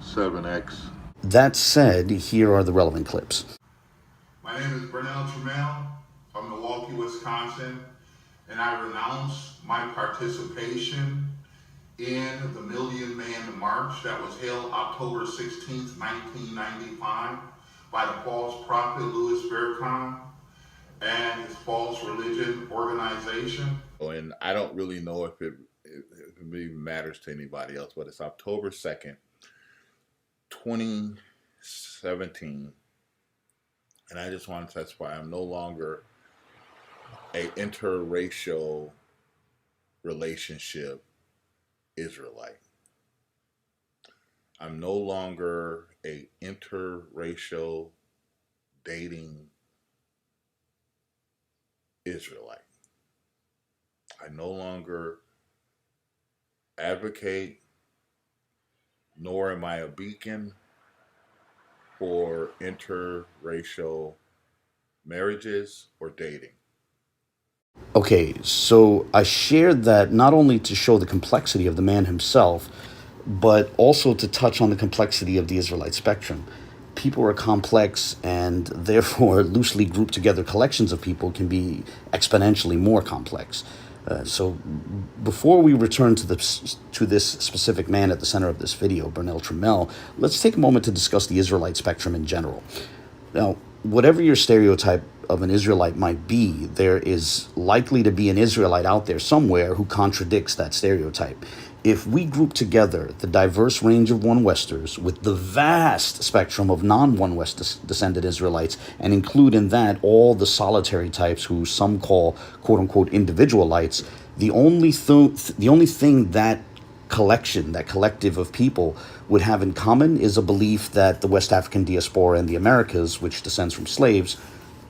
7X. That said, here are the relevant clips. My name is Vernell Trammell from Milwaukee, Wisconsin, and I renounce my participation in the Million Man March that was held October 16th, 1995 by the false prophet Louis Farrakhan and his false religion organization. And I don't really know if it even matters to anybody else, but it's October 2nd, 2017. And I just want to testify I'm no longer a interracial relationship Israelite. I'm no longer a interracial dating Israelite. I no longer advocate, nor am I a beacon for interracial marriages or dating. Okay, so I shared that not only to show the complexity of the man himself, but also to touch on the complexity of the Israelite spectrum. People are complex, and therefore loosely grouped together collections of people can be exponentially more complex. So before we return to this specific man at the center of this video, Vernell Trammell, let's take a moment to discuss the Israelite spectrum in general. Now, whatever your stereotype of an Israelite might be, there is likely to be an Israelite out there somewhere who contradicts that stereotype. If we group together the diverse range of One Westers with the vast spectrum of non-One West descended Israelites and include in that all the solitary types who some call quote-unquote individualites, the only thing that collective of people would have in common is a belief that the West African diaspora and the Americas, which descends from slaves,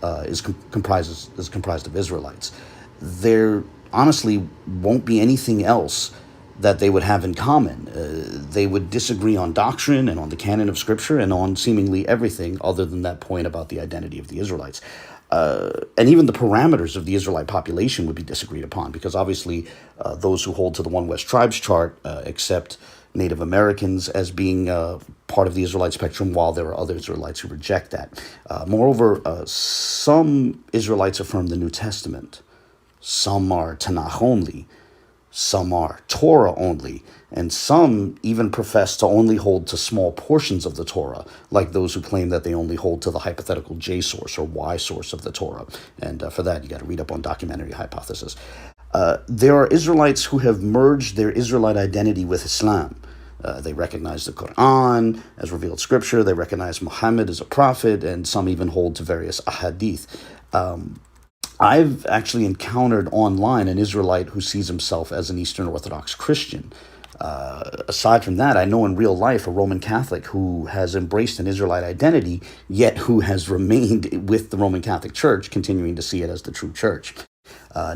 is comprised of Israelites. There honestly won't be anything else that they would have in common. They would disagree on doctrine and on the canon of Scripture and on seemingly everything other than that point about the identity of the Israelites. And even the parameters of the Israelite population would be disagreed upon, because obviously those who hold to the One West Tribes chart accept Native Americans as being part of the Israelite spectrum, while there are other Israelites who reject that. Moreover, some Israelites affirm the New Testament. Some are Tanakh only. Some are Torah only, and some even profess to only hold to small portions of the Torah, like those who claim that they only hold to the hypothetical J source or Y source of the Torah. And for that, you got to read up on documentary hypothesis. There are Israelites who have merged their Israelite identity with Islam. They recognize the Quran as revealed scripture. They recognize Muhammad as a prophet, and some even hold to various ahadith. I've actually encountered online an Israelite who sees himself as an Eastern Orthodox Christian. Aside from that, I know in real life a Roman Catholic who has embraced an Israelite identity, yet who has remained with the Roman Catholic Church, continuing to see it as the true church.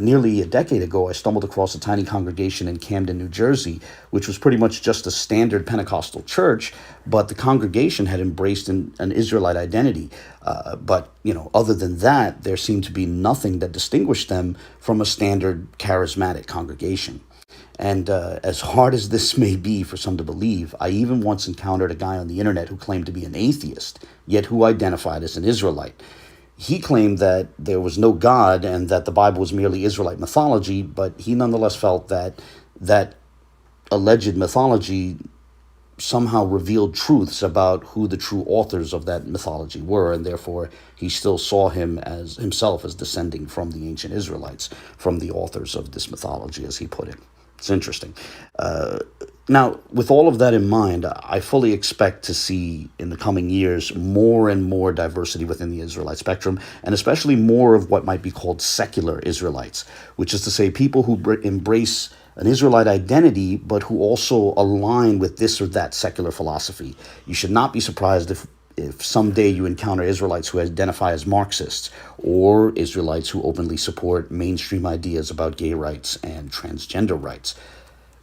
Nearly a decade ago, I stumbled across a tiny congregation in Camden, New Jersey, which was pretty much just a standard Pentecostal church, but the congregation had embraced an Israelite identity. But, other than that, there seemed to be nothing that distinguished them from a standard charismatic congregation. And as hard as this may be for some to believe, I even once encountered a guy on the internet who claimed to be an atheist, yet who identified as an Israelite. He claimed that there was no God and that the Bible was merely Israelite mythology, but he nonetheless felt that that alleged mythology somehow revealed truths about who the true authors of that mythology were, and therefore he still saw himself as descending from the ancient Israelites, from the authors of this mythology, as he put it. It's interesting. Now, with all of that in mind, I fully expect to see in the coming years more and more diversity within the Israelite spectrum, and especially more of what might be called secular Israelites, which is to say people who embrace an Israelite identity, but who also align with this or that secular philosophy. You should not be surprised if someday you encounter Israelites who identify as Marxists, or Israelites who openly support mainstream ideas about gay rights and transgender rights.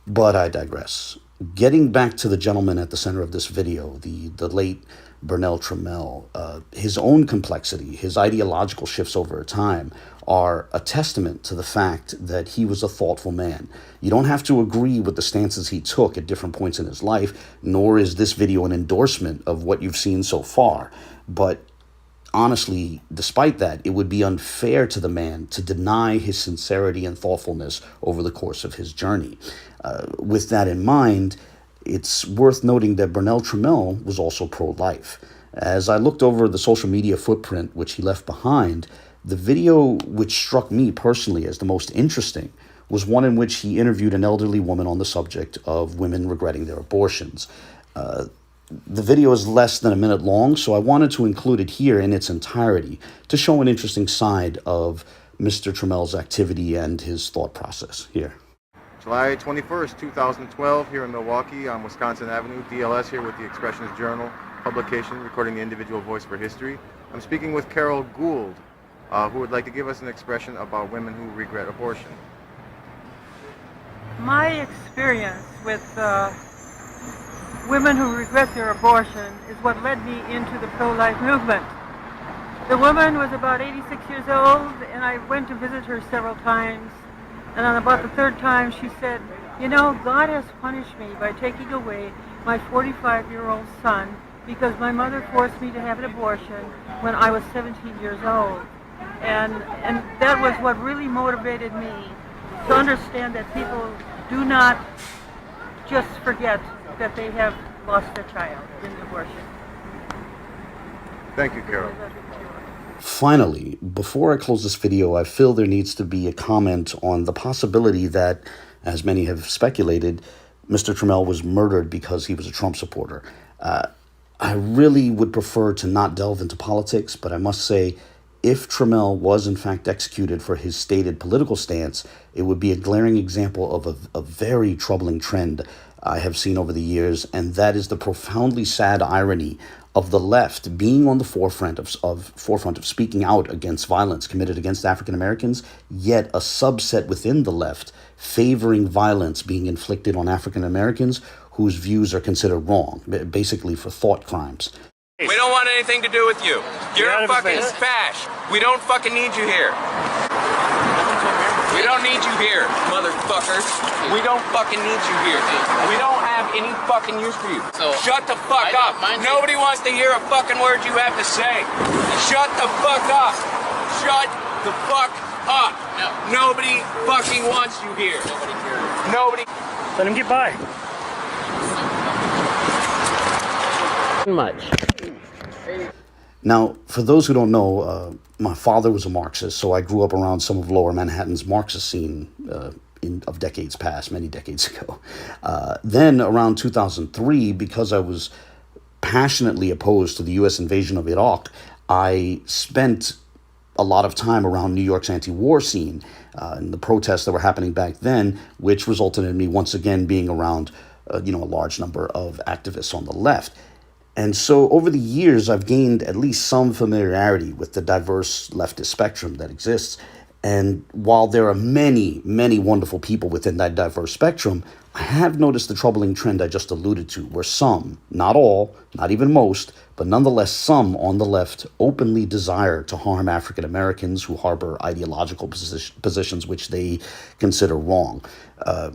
But I digress. Getting back to the gentleman at the center of this video, the late Vernell Trammell, his own complexity, his ideological shifts over time are a testament to the fact that he was a thoughtful man. You don't have to agree with the stances he took at different points in his life, nor is this video an endorsement of what you've seen so far. But honestly, despite that, it would be unfair to the man to deny his sincerity and thoughtfulness over the course of his journey. With that in mind, it's worth noting that Vernell Trammell was also pro-life. As I looked over the social media footprint which he left behind, the video which struck me personally as the most interesting was one in which he interviewed an elderly woman on the subject of women regretting their abortions. The video is less than a minute long, so I wanted to include it here in its entirety to show an interesting side of Mr. Trammell's activity and his thought process. Here. July 21st, 2012, here in Milwaukee on Wisconsin Avenue, DLS here with the Expressionist Journal publication recording the individual voice for history. I'm speaking with Carol Gould, who would like to give us an expression about women who regret abortion. My experience with women who regret their abortion is what led me into the pro-life movement. The woman was about 86 years old, and I went to visit her several times. And on about the third time, she said, God has punished me by taking away my 45-year-old son because my mother forced me to have an abortion when I was 17 years old. And that was what really motivated me to understand that people do not just forget that they have lost a child in the abortion. Thank you, Carol. Finally, before I close this video, I feel there needs to be a comment on the possibility that, as many have speculated, Mr. Trammell was murdered because he was a Trump supporter. I really would prefer to not delve into politics, but I must say, if Trammell was in fact executed for his stated political stance, it would be a glaring example of a very troubling trend I have seen over the years, and that is the profoundly sad irony of the left being on the forefront of speaking out against violence committed against African Americans, yet a subset within the left favoring violence being inflicted on African Americans whose views are considered wrong, basically for thought crimes. We don't want anything to do with you. You're a fucking spash. We don't fucking need you here. We don't need you here, motherfucker. We don't fucking need you here. We don't have any fucking use for you. So shut the fuck up. Nobody wants to hear a fucking word you have to say. Shut the fuck up. Shut the fuck up. No. Nobody fucking wants you here. Nobody cares. Nobody. Let him get by. Much. Now, for those who don't know, my father was a Marxist, so I grew up around some of Lower Manhattan's Marxist scene of decades past, many decades ago. Then, around 2003, because I was passionately opposed to the U.S. invasion of Iraq, I spent a lot of time around New York's anti-war scene and the protests that were happening back then, which resulted in me once again being around, a large number of activists on the left. And so over the years, I've gained at least some familiarity with the diverse leftist spectrum that exists. And while there are many, many wonderful people within that diverse spectrum, I have noticed the troubling trend I just alluded to, where some, not all, not even most, but nonetheless some on the left openly desire to harm African Americans who harbor ideological positions which they consider wrong.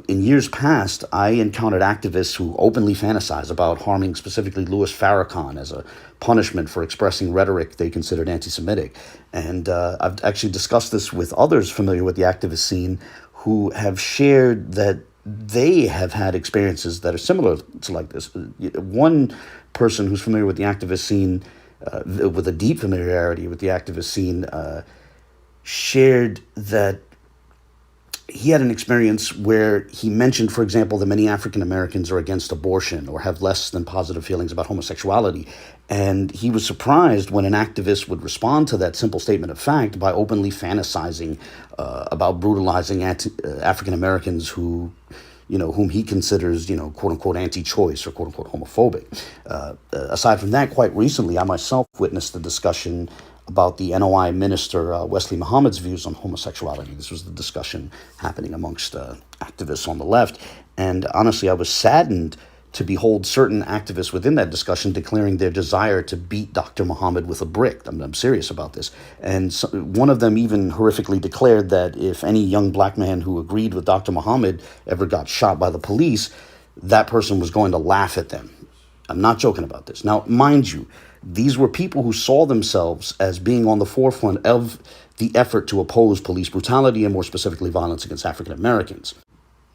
In years past, I encountered activists who openly fantasize about harming specifically Louis Farrakhan as a punishment for expressing rhetoric they considered anti-Semitic. And I've actually discussed this with others familiar with the activist scene who have shared that they have had experiences that are similar to like this. One person who's familiar with the activist scene, with a deep familiarity with the activist scene, shared that he had an experience where he mentioned, for example, that many African Americans are against abortion or have less than positive feelings about homosexuality. And he was surprised when an activist would respond to that simple statement of fact by openly fantasizing about brutalizing African Americans whom he considers, quote unquote, anti-choice or quote unquote homophobic. Aside from that, quite recently, I myself witnessed the discussion about the NOI minister Wesley Muhammad's views on homosexuality. This was the discussion happening amongst activists on the left. And honestly, I was saddened to behold certain activists within that discussion declaring their desire to beat Dr. Muhammad with a brick. I'm serious about this. And so, one of them even horrifically declared that if any young black man who agreed with Dr. Muhammad ever got shot by the police, that person was going to laugh at them. I'm not joking about this. Now, mind you, these were people who saw themselves as being on the forefront of the effort to oppose police brutality and more specifically violence against African Americans.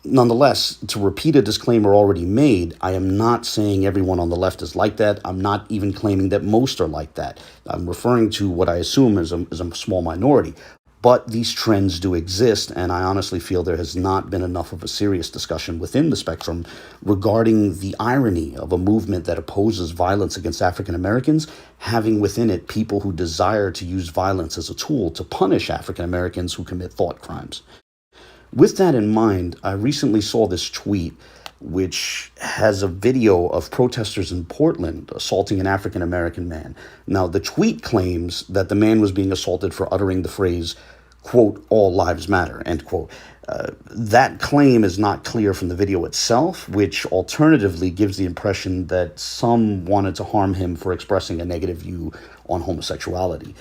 Nonetheless, to repeat a disclaimer already made, I am not saying everyone on the left is like that. I'm not even claiming that most are like that. I'm referring to what I assume is a small minority. But these trends do exist, and I honestly feel there has not been enough of a serious discussion within the spectrum regarding the irony of a movement that opposes violence against African Americans, having within it people who desire to use violence as a tool to punish African Americans who commit thought crimes. With that in mind, I recently saw this tweet which has a video of protesters in Portland assaulting an African American man. Now, the tweet claims that the man was being assaulted for uttering the phrase, quote, "all lives matter," end quote. That claim is not clear from the video itself, which alternatively gives the impression that some wanted to harm him for expressing a negative view on homosexuality.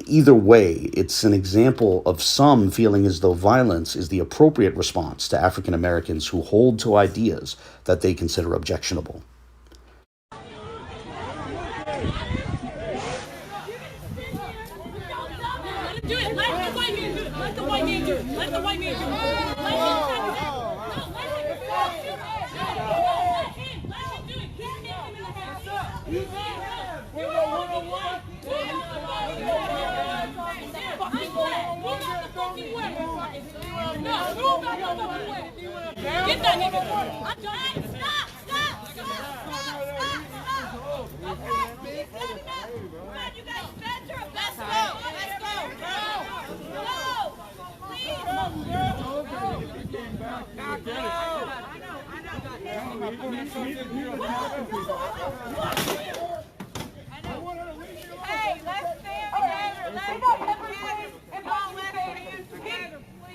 Either way, it's an example of some feeling as though violence is the appropriate response to African Americans who hold to ideas that they consider objectionable. Get that nigga. I'm done. Stop. Okay. Come on, you guys. Better. Let's go. Hey, let's stand together. Let's go.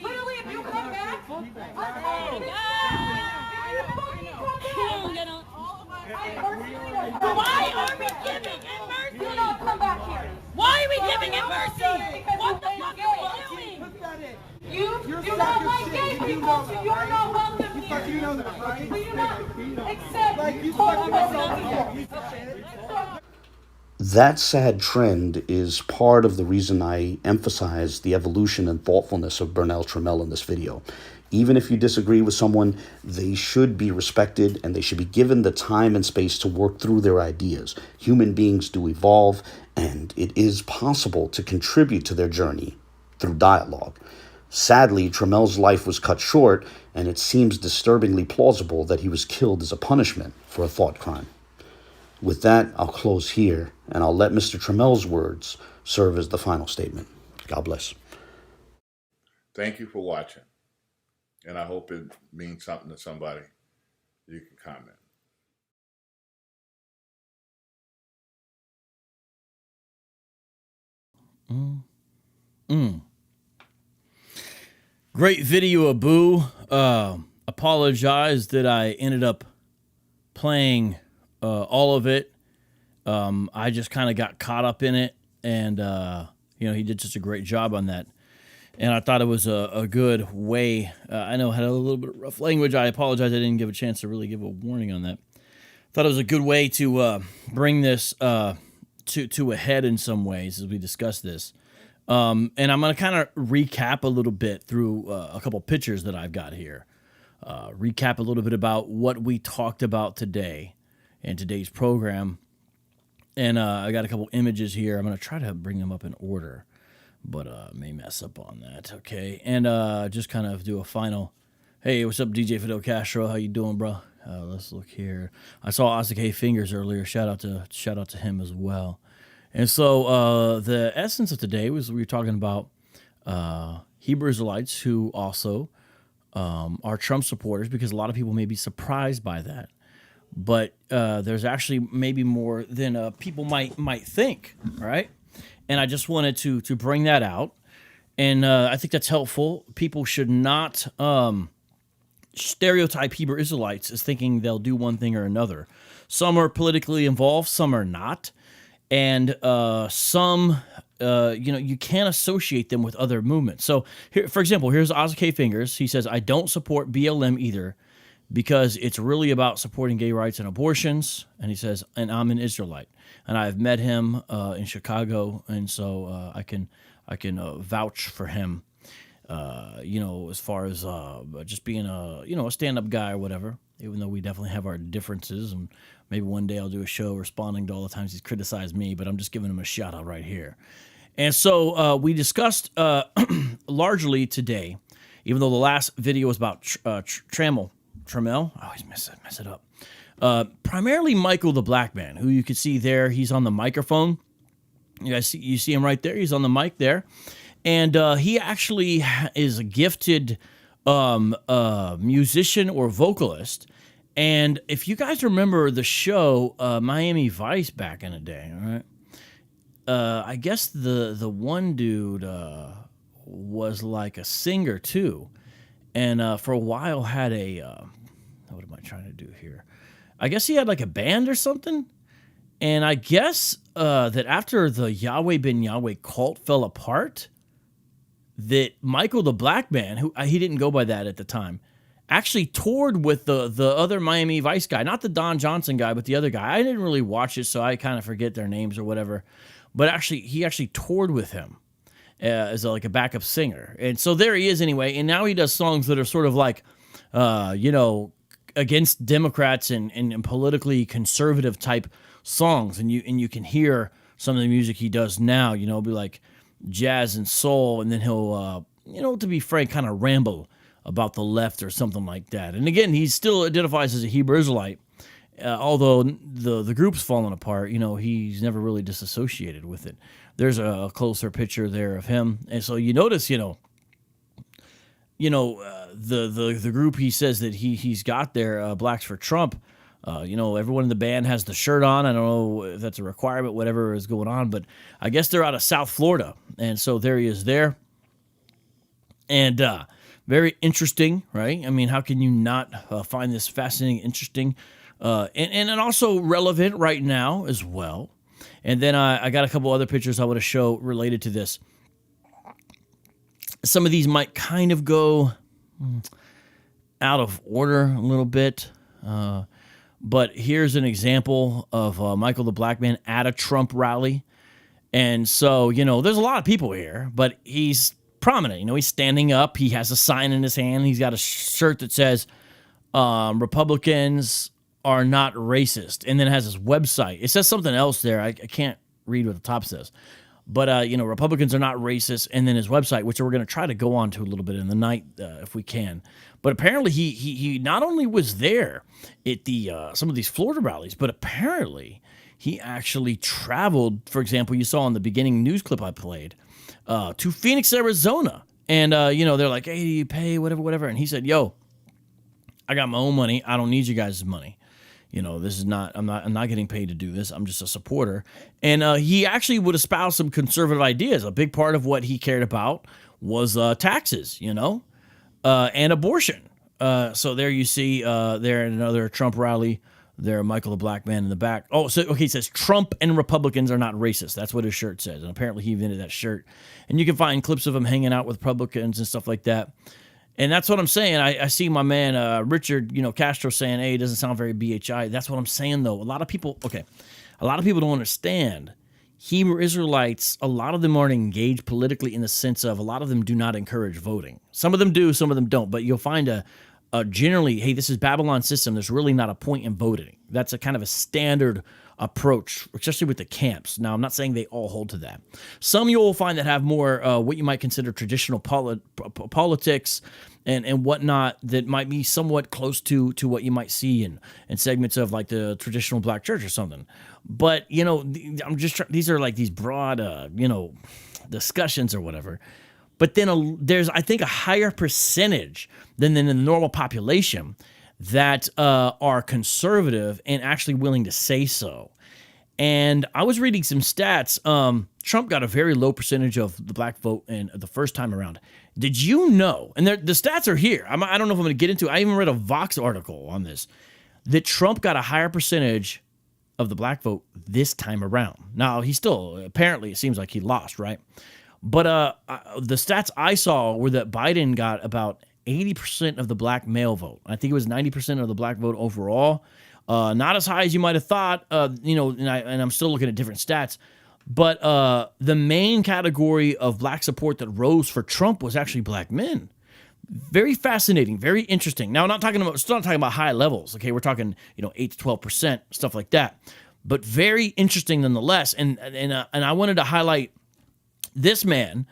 Literally, if you come back, why are we giving him mercy? Do not come back here. Why are we giving him mercy? What the fuck are we doing? You do not like gay people, so you're not welcome here. You know that, right? We do not accept homosexuals. That sad trend is part of the reason I emphasize the evolution and thoughtfulness of Vernell Trammell in this video. Even if you disagree with someone, they should be respected and they should be given the time and space to work through their ideas. Human beings do evolve, and it is possible to contribute to their journey through dialogue. Sadly, Trammell's life was cut short, and it seems disturbingly plausible that he was killed as a punishment for a thought crime. With that, I'll close here, and I'll let Mr. Trammell's words serve as the final statement. God bless. Thank you for watching, and I hope it means something to somebody. You can comment. Great video, Abu. Apologize that I ended up playing all of it. I just kind of got caught up in it, and he did such a great job on that. And I thought it was a good way. I know I had a little bit of rough language. I apologize. I didn't give a chance to really give a warning on that. Thought it was a good way to bring this to a head in some ways as we discuss this. And I'm going to kind of recap a little bit through a couple pictures that I've got here. Recap a little bit about what we talked about today in today's program. And I got a couple images here. I'm going to try to bring them up in order, but may mess up on that. Okay. And just kind of do a final, hey, what's up, DJ Fidel Castro? How you doing, bro? Let's look here. I saw Asake Fingers earlier. Shout out to him as well. And so the essence of today was we were talking about Hebrew Israelites who also are Trump supporters, because a lot of people may be surprised by that. But there's actually maybe more than people might think, right? And I just wanted to bring that out. And I think that's helpful. People should not stereotype Hebrew Israelites as thinking they'll do one thing or another. Some are politically involved, some are not. And some, you can't associate them with other movements. So, here, for example, here's Asake Fingers. He says, I don't support BLM either because it's really about supporting gay rights and abortions. And he says, and I'm an Israelite. And I've met him in Chicago, and so I can vouch for him, as far as just being a stand-up guy or whatever, even though we definitely have our differences. And maybe one day I'll do a show responding to all the times he's criticized me, but I'm just giving him a shout out right here. And so we discussed largely today, even though the last video was about Trammell. I always mess it up. Primarily Michael the Black Man, who you can see there. He's on the microphone. You see him right there. He's on the mic there. And he actually is a gifted musician or vocalist. And if you guys remember the show Miami Vice back in the day, all right? I guess the one dude was like a singer too, and for a while had a what am I trying to do here? I guess he had like a band or something. And I guess that after the Yahweh Ben Yahweh cult fell apart, that Michael the Black Man, who he didn't go by that at the time, actually toured with the other Miami Vice guy, not the Don Johnson guy, but the other guy. I didn't really watch it, so I kind of forget their names or whatever. But he actually toured with him as like a backup singer. And so there he is anyway. And now he does songs that are sort of like, against Democrats and politically conservative type songs. And you can hear some of the music he does now, be like jazz and soul. And then he'll, to be frank, kind of ramble about the left or something like that. And again, he still identifies as a Hebrew Israelite. Although the group's fallen apart, he's never really disassociated with it. There's a closer picture there of him. And so you notice, the group he says that he's got there, Blacks for Trump, everyone in the band has the shirt on. I don't know if that's a requirement, whatever is going on, but I guess they're out of South Florida. And so there he is there. And very interesting, right? I mean, how can you not find this fascinating, interesting, and also relevant right now as well? And then I got a couple other pictures I want to show related to this. Some of these might kind of go out of order a little bit, But here's an example of Michael the Black Man at a Trump rally. And so, there's a lot of people here, but he's prominent. He's standing up. He has a sign in his hand. He's got a shirt that says, Republicans are not racist. And then it has his website. It says something else there. I can't read what the top says. But, Republicans are not racist. And then his website, which we're going to try to go on to a little bit in the night if we can. But apparently he not only was there at the some of these Florida rallies, but apparently he actually traveled, for example, you saw in the beginning news clip I played, to Phoenix, Arizona. And, they're like, hey, do you pay, whatever. And he said, yo, I got my own money. I don't need you guys' money. This is not, I'm not getting paid to do this. I'm just a supporter. And he actually would espouse some conservative ideas. A big part of what he cared about was taxes, and abortion. So there you see there in another Trump rally, there Michael the Black Man in the back. Oh, so okay, it says Trump and Republicans are not racist. That's what his shirt says. And apparently he invented that shirt. And you can find clips of him hanging out with Republicans and stuff like that. And that's what I'm saying. I see my man Richard, Castro saying, hey, it doesn't sound very BHI. That's what I'm saying, though. A lot of people don't understand. Hebrew Israelites, a lot of them aren't engaged politically in the sense of a lot of them do not encourage voting. Some of them do, some of them don't. But you'll find a generally, hey, this is Babylon system. There's really not a point in voting. That's a kind of a standard approach, especially with the camps. Now, I'm not saying they all hold to that. Some you will find that have more what you might consider traditional politics and whatnot that might be somewhat close to what you might see in segments of like the traditional black church or something. But, I'm just these are like these broad, discussions or whatever. But then there's, I think, a higher percentage than in the normal population that are conservative and actually willing to say so. And I was reading some stats. Trump got a very low percentage of the black vote in the first time around. Did you know, and the stats are here, I don't know if I'm going to get into it. I even read a Vox article on this, that Trump got a higher percentage of the black vote this time around. Now, he still, apparently, it seems like he lost, right? But the stats I saw were that Biden got about 80% of the black male vote. I think it was 90% of the black vote overall. Not as high as you might have thought, and I'm still looking at different stats. But the main category of black support that rose for Trump was actually black men. Very fascinating, very interesting. Now, still not talking about high levels. Okay, we're talking 8 to 12%, stuff like that. But very interesting nonetheless. And I wanted to highlight this man,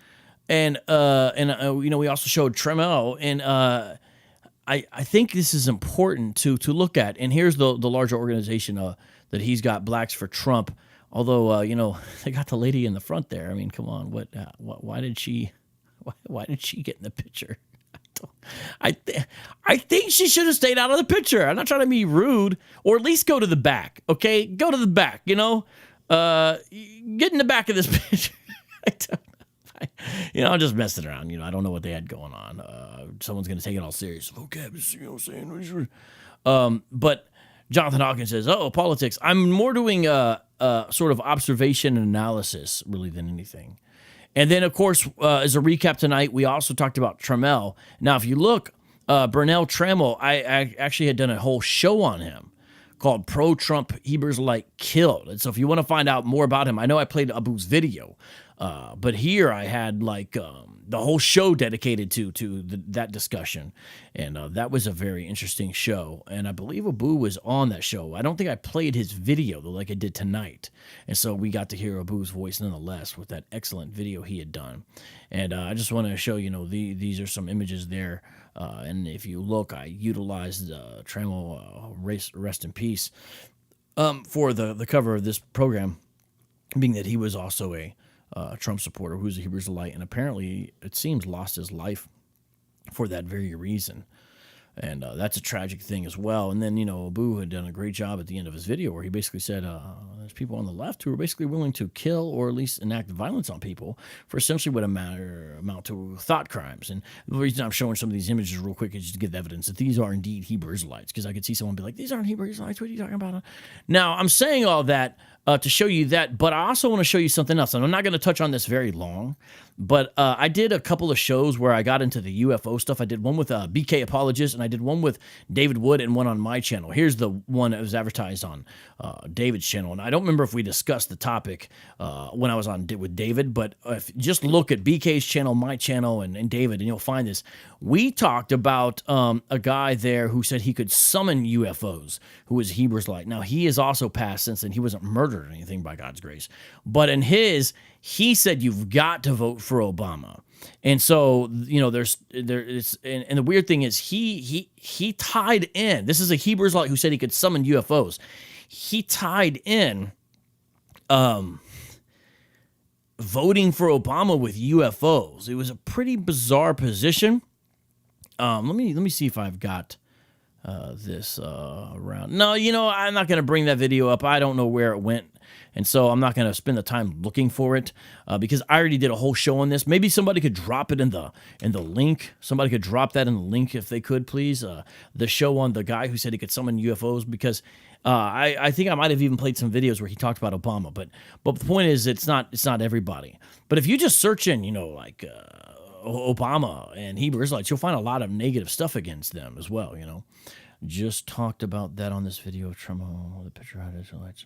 and we also showed Trammell, and I think this is important to look at. And here's the larger organization that he's got, Blacks for Trump. Although they got the lady in the front there. I mean, come on, why did she get in the picture? I think she should have stayed out of the picture. I'm not trying to be rude, or at least go to the back. Okay, go to the back. Get in the back of this picture. I'm just messing around. I don't know what they had going on. Someone's going to take it all serious. Okay, I'm just, saying. But Jonathan Hawkins says, politics. I'm more doing sort of observation and analysis, really, than anything. And then, of course, as a recap tonight, we also talked about Trammell. Now, if you look, Vernell Trammell, I actually had done a whole show on him called Pro-Trump Hebrew Israelite Killed. And so if you want to find out more about him, I know I played Abu's video, but here I had the whole show dedicated to that discussion. And that was a very interesting show. And I believe Abu was on that show. I don't think I played his video, though, like I did tonight. And so we got to hear Abu's voice nonetheless with that excellent video he had done. And I just want to show, these are some images there. And if you look, I utilized Trammell, rest in peace, for the cover of this program, being that he was also a Trump supporter who's a Hebrew Israelite, and apparently, it seems, lost his life for that very reason. And that's a tragic thing as well. And then, Abu had done a great job at the end of his video where he basically said there's people on the left who are basically willing to kill or at least enact violence on people for essentially what amount to thought crimes. And the reason I'm showing some of these images real quick is just to give evidence that these are indeed Hebrew Israelites, because I could see someone be like, these aren't Hebrew Israelites. What are you talking about? Now, I'm saying all that to show you that, but I also want to show you something else. And I'm not going to touch on this very long, but I did a couple of shows where I got into the UFO stuff. I did one with BK Apologist, and I did one with David Wood and one on my channel. Here's the one that was advertised on David's channel. And I don't remember if we discussed the topic when I was on with David, but if just look at BK's channel, my channel, and David, and you'll find this. We talked about a guy there who said he could summon UFOs, who was Israelite. Now, he has also passed since then. He wasn't murdered or anything by God's grace. But in his, he said you've got to vote for Obama. And so, you know, and the weird thing is he tied in. This is a Hebrew Israelite who said he could summon UFOs. He tied in voting for Obama with UFOs. It was a pretty bizarre position. Let me see if I've got this around. No, you know, I'm not going to bring that video up. I don't know where it went, and so I'm not going to spend the time looking for it because I already did a whole show on this. Maybe somebody could drop it in the link. Somebody could drop that in the link if they could, please. The show on the guy who said he could summon UFOs, because I think I might have even played some videos where he talked about Obama. But the point is, it's not everybody. But if you just search in, you know, like Obama and Hebrew Israelites, you'll find a lot of negative stuff against them as well, you know. Just talked about that on this video of Trammell. The picture had Israelites.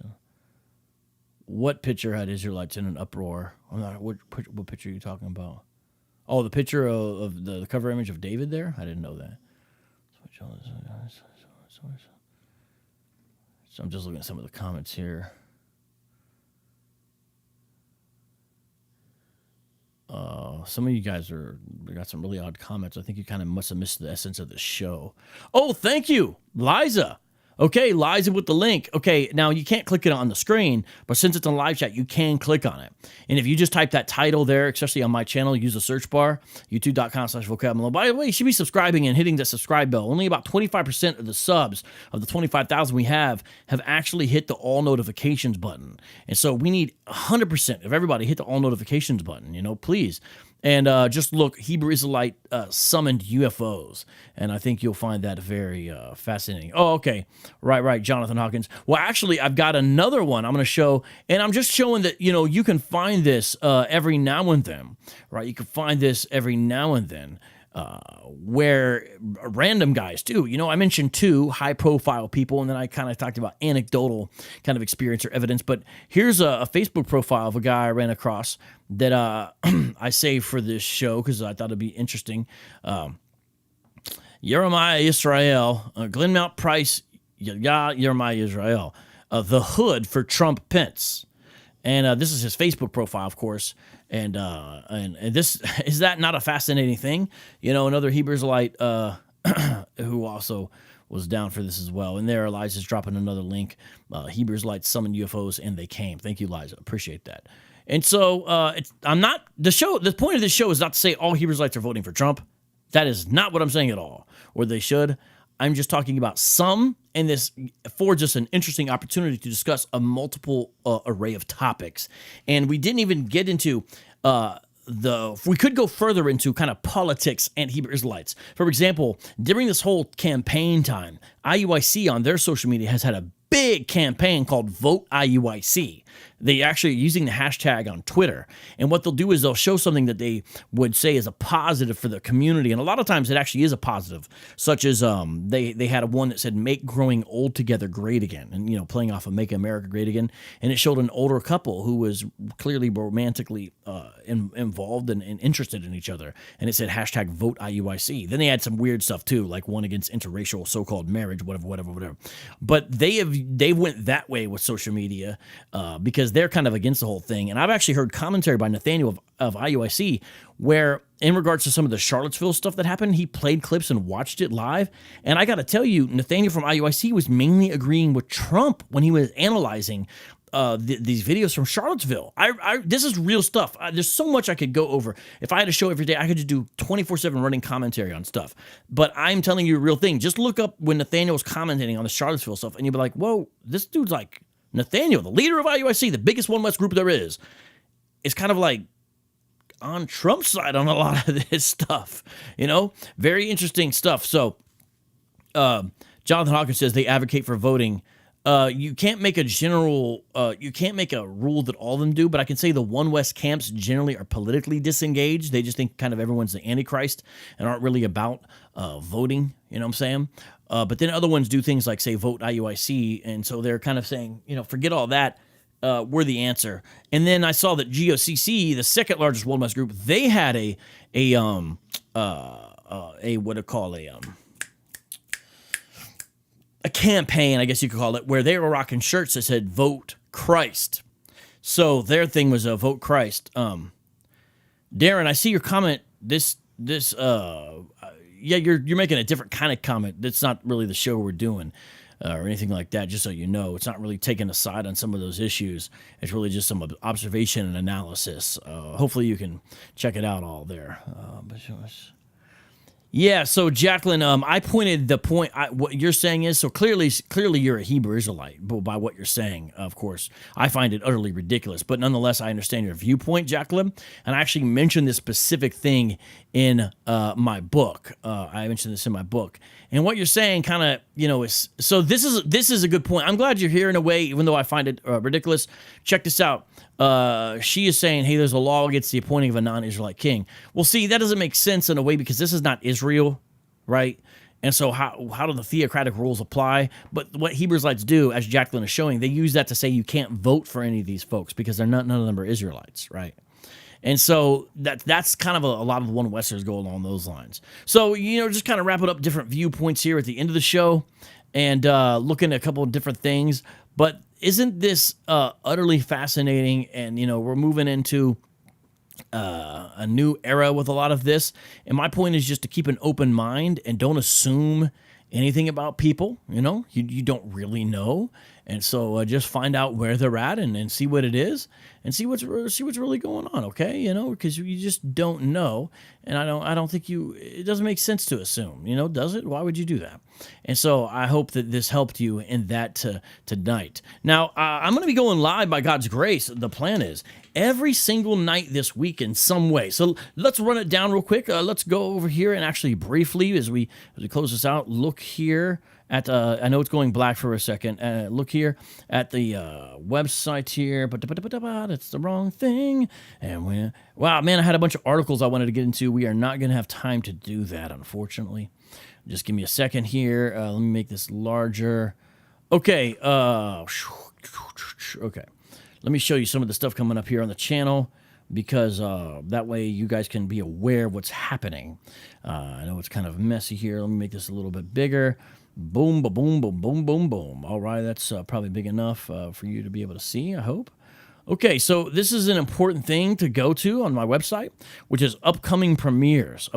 What picture had Israelites in an uproar? I'm not, what picture are you talking about? Oh, the picture of the cover image of David there? I didn't know that. So I'm just looking at some of the comments here. Some of you guys got some really odd comments. I think you kind of must have missed the essence of the show. Oh, thank you, Liza. Okay, Liza with the link. Okay, now you can't click it on the screen, but since it's on live chat, you can click on it. And if you just type that title there, especially on my channel, use the search bar, youtube.com/vocabulary. By the way, you should be subscribing and hitting the subscribe bell. Only about 25% of the subs of the 25,000 we have actually hit the all notifications button. And so we need 100% of everybody hit the all notifications button, you know, please. And just look, Hebrew Israelite summoned UFOs. And I think you'll find that very fascinating. Oh, okay. Right, Jonathan Hawkins. Well, actually, I've got another one I'm going to show. And I'm just showing that, you know, you can find this every now and then, right? You can find this every now and then. Where random guys too, you know, I mentioned 2 high-profile people, and then I kind of talked about anecdotal kind of experience or evidence. But here's a Facebook profile of a guy I ran across that I saved for this show because I thought it'd be interesting. Jeremiah Israel, Glenn Mount Price, Jeremiah Israel, the hood for Trump Pence. And this is his Facebook profile, of course. And this, is that not a fascinating thing? You know, another Hebrew Israelite who also was down for this as well. And there, Liza's dropping another link. Hebrew Israelites summoned UFOs and they came. Thank you, Liza. Appreciate that. And so the point of this show is not to say all Hebrew Israelites are voting for Trump. That is not what I'm saying at all. Or they should. I'm just talking about some, and this affords us an interesting opportunity to discuss a multiple array of topics. And we didn't even get into we could go further into kind of politics and Hebrew Israelites. For example, during this whole campaign time, IUIC on their social media has had a big campaign called Vote IUIC. They actually are using the hashtag on Twitter. And what they'll do is they'll show something that they would say is a positive for the community. And a lot of times it actually is a positive, such as they had a one that said, make growing old together great again. And, you know, playing off of Make America Great Again. And it showed an older couple who was clearly romantically involved and interested in each other. And it said hashtag Vote IUIC. Then they had some weird stuff too, like one against interracial so-called marriage, whatever. But they went that way with social media because they're kind of against the whole thing. And I've actually heard commentary by Nathaniel of IUIC where, in regards to some of the Charlottesville stuff that happened, he played clips and watched it live. And I got to tell you, Nathaniel from IUIC was mainly agreeing with Trump when he was analyzing these videos from Charlottesville. This is real stuff. There's so much I could go over. If I had a show every day, I could just do 24/7 running commentary on stuff. But I'm telling you a real thing. Just look up when Nathaniel was commentating on the Charlottesville stuff, and you'll be like, whoa, this dude's like Nathaniel, the leader of IUIC, the biggest One West group there is kind of like on Trump's side on a lot of this stuff. You know, very interesting stuff. So Jonathan Hawkins says they advocate for voting You can't make a general, you can't make a rule that all of them do, but I can say the One West camps generally are politically disengaged. They just think kind of everyone's the Antichrist and aren't really about voting, you know what I'm saying? But then other ones do things like, say, vote IUIC, and so they're kind of saying, forget all that, we're the answer. And then I saw that GOCC, the second largest One West group, they had a campaign, I guess you could call it, where they were rocking shirts that said "Vote Christ." So their thing was "Vote Christ." Darren, I see your comment. Yeah, you're making a different kind of comment. That's not really the show we're doing, or anything like that. Just so you know, it's not really taking a side on some of those issues. It's really just some observation and analysis. Hopefully, you can check it out all there. Yeah, so Jacqueline, I pointed the point. What you're saying is, so clearly you're a Hebrew Israelite by what you're saying. Of course, I find it utterly ridiculous, but nonetheless, I understand your viewpoint, Jacqueline. And I actually mentioned this specific thing in my book. I mentioned this in my book, and what you're saying, kind of, is so. This is a good point. I'm glad you're here in a way, even though I find it ridiculous. Check this out. She is saying, hey, there's a law against the appointing of a non-Israelite king. Well, see, that doesn't make sense in a way because this is not Israel, right? And so how do the theocratic rules apply? But what Hebrew Israelites do, as Jacqueline is showing, they use that to say you can't vote for any of these folks because none of them are Israelites, right? And so that's kind of a lot of the One Westers go along those lines. So, just kind of wrapping up different viewpoints here at the end of the show and looking at a couple of different things. But isn't this utterly fascinating? And, we're moving into a new era with a lot of this. And my point is just to keep an open mind and don't assume anything about people. You don't really know. And so just find out where they're at and see what it is and see what's really going on. Okay. Because you just don't know. And I don't think it doesn't make sense to assume, does it? Why would you do that? And so I hope that this helped you in that tonight. Now, I'm going to be going live by God's grace. The plan is every single night this week in some way. So let's run it down real quick. Let's go over here and actually briefly, as we close this out, look here at, I know it's going black for a second. Look here at the website here, but it's the wrong thing. And wow, man, I had a bunch of articles I wanted to get into. We are not going to have time to do that, unfortunately. Just give me a second here. Let me make this larger. Okay. Okay. Let me show you some of the stuff coming up here on the channel because that way you guys can be aware of what's happening. I know it's kind of messy here. Let me make this a little bit bigger. Boom, boom, boom, boom, boom, boom, boom. All right, that's probably big enough for you to be able to see, I hope. Okay, so this is an important thing to go to on my website, which is upcoming premieres.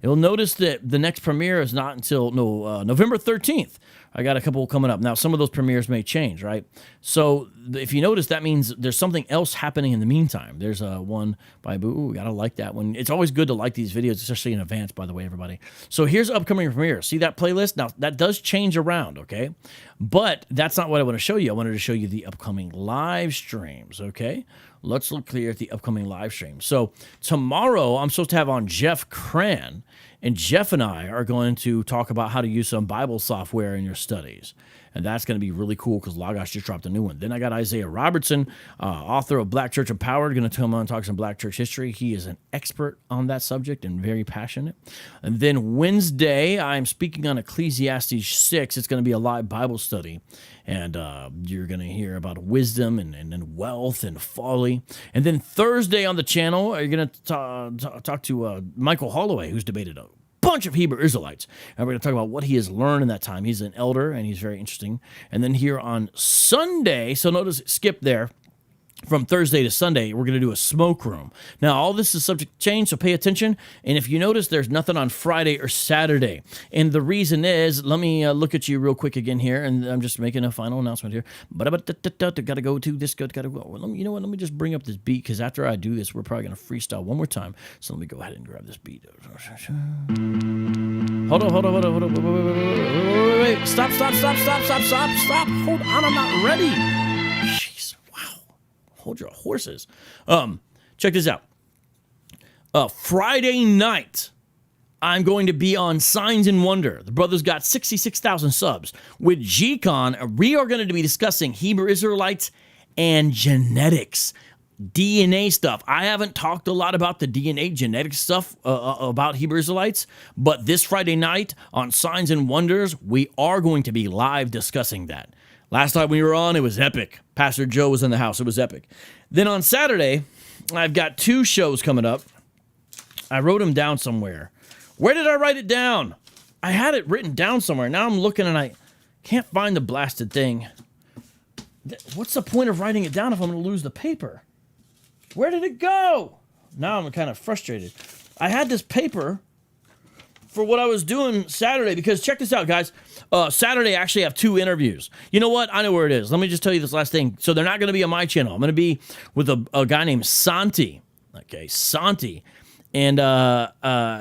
You'll notice that the next premiere is not until November 13th. I got a couple coming up. Now, some of those premieres may change, right? So if you notice, that means there's something else happening in the meantime. There's one by Boo. Gotta like that one. It's always good to like these videos, especially in advance, by the way, everybody. So here's upcoming premieres. See that playlist? Now, that does change around, okay? But that's not what I want to show you. I wanted to show you the upcoming live streams, okay? Let's look clear at the upcoming live stream. So tomorrow, I'm supposed to have on Jeff Cran, and Jeff and I are going to talk about how to use some Bible software in your studies. And that's going to be really cool because Logos just dropped a new one. Then I got Isaiah Robertson, author of Black Church Empowered, going to come on and talk some Black church history. He is an expert on that subject and very passionate. And then Wednesday, I'm speaking on Ecclesiastes 6. It's going to be a live Bible study. And you're going to hear about wisdom and wealth and folly. And then Thursday on the channel, you're going to talk to Michael Holloway, who's debated a bunch of Hebrew Israelites. And we're going to talk about what he has learned in that time. He's an elder, and he's very interesting. And then here on Sunday, so notice, skip there. From Thursday to Sunday, we're going to do a smoke room. Now, all this is subject to change, so pay attention. And if you notice, there's nothing on Friday or Saturday. And the reason is, let me look at you real quick again here, and I'm just making a final announcement here. But got to go to this, got to go. You know what? Let me just bring up this beat, because after I do this, we're probably going to freestyle one more time. So let me go ahead and grab this beat. Hold on. Wait. Stop. Hold on, I'm not ready. Jeez, wow. Hold your horses. Check this out. Friday night, I'm going to be on Signs and Wonder. The brother's got 66,000 subs. With G-Con, we are going to be discussing Hebrew Israelites and genetics. DNA stuff. I haven't talked a lot about the DNA genetic stuff about Hebrew Israelites, but this Friday night on Signs and Wonders, we are going to be live discussing that. Last time we were on, it was epic. Pastor Joe was in the house. It was epic. Then on Saturday, I've got 2 shows coming up. I wrote them down somewhere. Where did I write it down? I had it written down somewhere. Now I'm looking and I can't find the blasted thing. What's the point of writing it down if I'm going to lose the paper? Where did it go? Now I'm kind of frustrated. I had this paper for what I was doing Saturday, because check this out, guys. Saturday I actually have 2 interviews. You know what? I know where it is. Let me just tell you this last thing. So they're not going to be on my channel. I'm going to be with a guy named Santi. Okay, Santi. And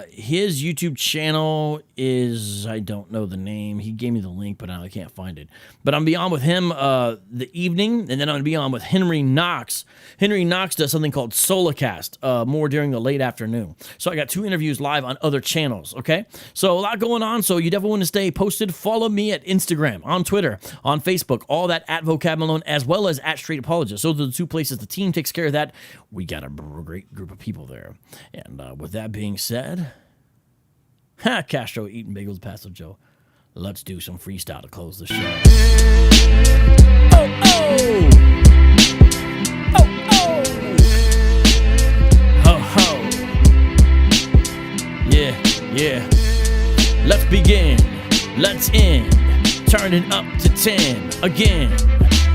his YouTube channel is, I don't know the name. He gave me the link, but I can't find it. But I'm going to be on with him the evening, and then I'm going to be on with Henry Knox. Henry Knox does something called Solocast, more during the late afternoon. So I got 2 interviews live on other channels, okay? So a lot going on, so you definitely want to stay posted. Follow me at Instagram, on Twitter, on Facebook, all that at Vocab Malone, as well as at Straight Apologist. Those are the 2 places the team takes care of that. We got a great group of people there. And with that being said, Castro eating bagels, Pastor Joe. Let's do some freestyle to close the show. Oh, oh! Oh, oh! Ho, ho! Yeah, yeah. Let's begin. Let's end. Turn it up to 10 again.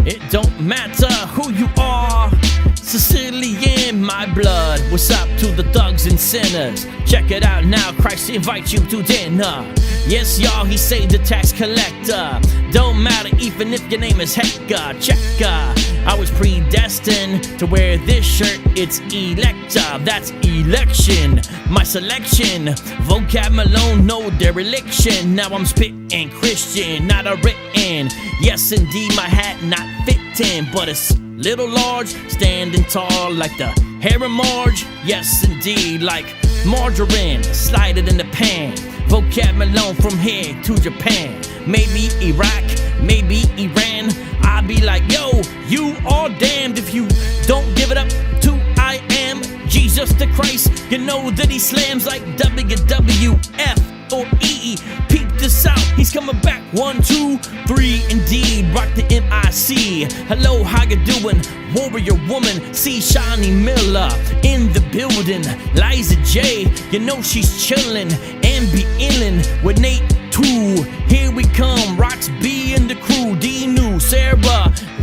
It don't matter who you are. Sicilian, my blood. What's up to the thugs and sinners? Check it out now, Christ invites you to dinner. Yes, y'all, he saved the tax collector. Don't matter even if your name is Hecka, Checker. I was predestined to wear this shirt, it's Elector. That's election, my selection. Vocab Malone, no dereliction. Now I'm spitting Christian, not a written. Yes, indeed, my hat not fitting, but it's little large, standing tall like the hair of Marge. Yes, indeed, like margarine, slide it in the pan. Vocab Malone from here to Japan. Maybe Iraq, maybe Iran. I'll be like, yo, you are damned if you don't give it up to I am Jesus the Christ. You know that he slams like WWF or EE. Peep this out, he's coming back. 1, 2, 3, indeed. Rock the MIC. Hello, how you doing? Warrior woman, see Shawnee Miller in the building. Liza J, you know she's chillin' and be illin' with Nate 2. Here we come, Rocks B and the crew. D New, Sarah,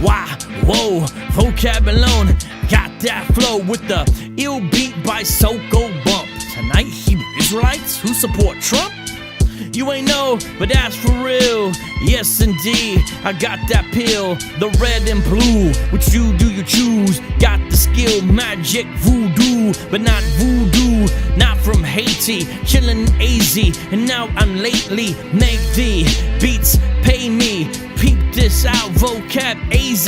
why, whoa, Vocab Malone got that flow with the ill beat by Soko Bump. Tonight, Hebrew Israelites who support Trump? You ain't know, but that's for real. Yes, indeed, I got that pill, the red and blue. Which you do you choose? Got the skill, magic, voodoo, but not voodoo. Not from Haiti, chillin' AZ, and now I'm lately make the beats pay me. Peep this out, Vocab AZ,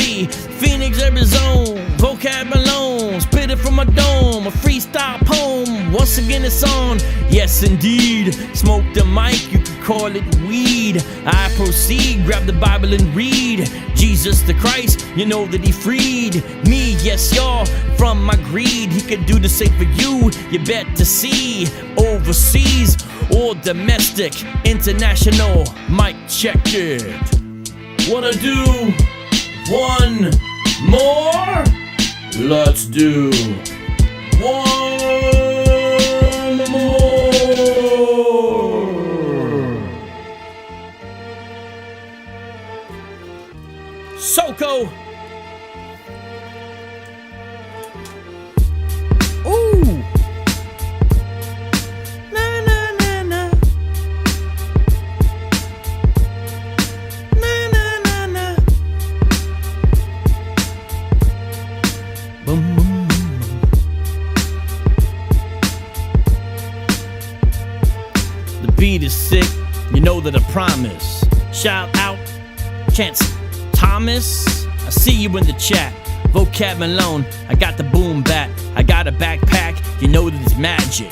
Phoenix, Arizona, Vocab Malone, spit it from a dome, a freestyle poem. Once again, it's on. Yes, indeed, smoke the mic, you could call it weed. I proceed, grab the Bible and read. Jesus the Christ, you know that he freed me, yes, y'all, from my greed. He could do the same for you. You bet to see overseas or domestic, international. Mic check it. Wanna do one more? Let's do one more. Soko. Ooh. Na na na na. Na na na na. Boom boom boom. The beat is sick. You know that I promise. Shout out, Chance Thomas, I see you in the chat. Vocab Malone, I got the boom bat. I got a backpack, you know that it's magic.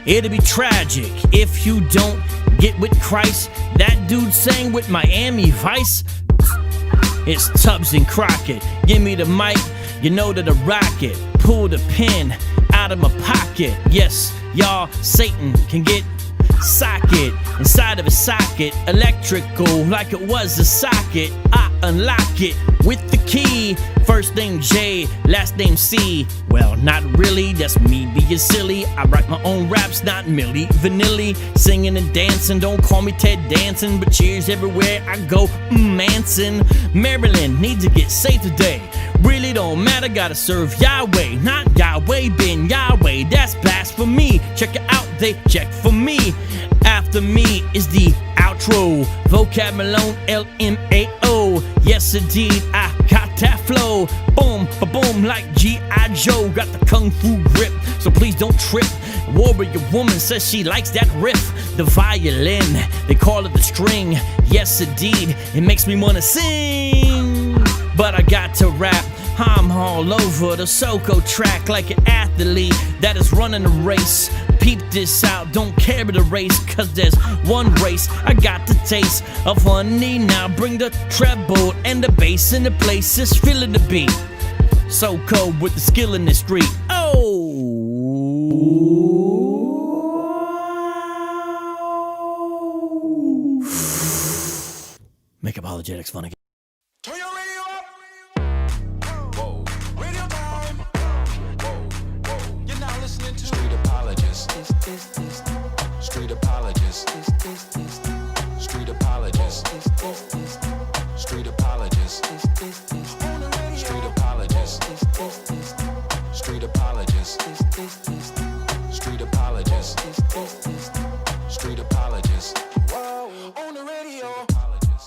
It'll be tragic if you don't get with Christ. That dude sang with Miami Vice. It's Tubbs and Crockett. Give me the mic, you know that I rock it. Pull the pin out of my pocket. Yes, y'all, Satan can get socket inside of a socket, electrical like it was a socket. I unlock it with the key. First name J, last name C. Well, not really, that's me being silly. I write my own raps, not Millie Vanilli. Singing and dancing, don't call me Ted Danson, but cheers everywhere I go. Manson, Maryland needs to get saved today. Really don't matter, gotta serve Yahweh, not Yahweh been Yahweh. That's blasphemy. Check it out, they check for me. After me is the outro. Vocab Malone, LMAO. Yes, indeed, I got that flow. Boom, ba-boom, like G.I. Joe. Got the kung fu grip, so please don't trip. Warrior woman says she likes that riff. The violin, they call it the string. Yes, indeed, it makes me wanna sing. But I got to rap. I'm all over the Soko track like an athlete that is running a race. Peep this out, don't carry the race, cause there's one race. I got the taste of honey. Now bring the treble and the bass in the place. Just feeling the beat. Soko with the skill in the street. Oh! Make apologetics fun again. Street apologists, street apologists, street apologists, street apologists, street apologists, street apologists, street apologists, street apologists, on the radio.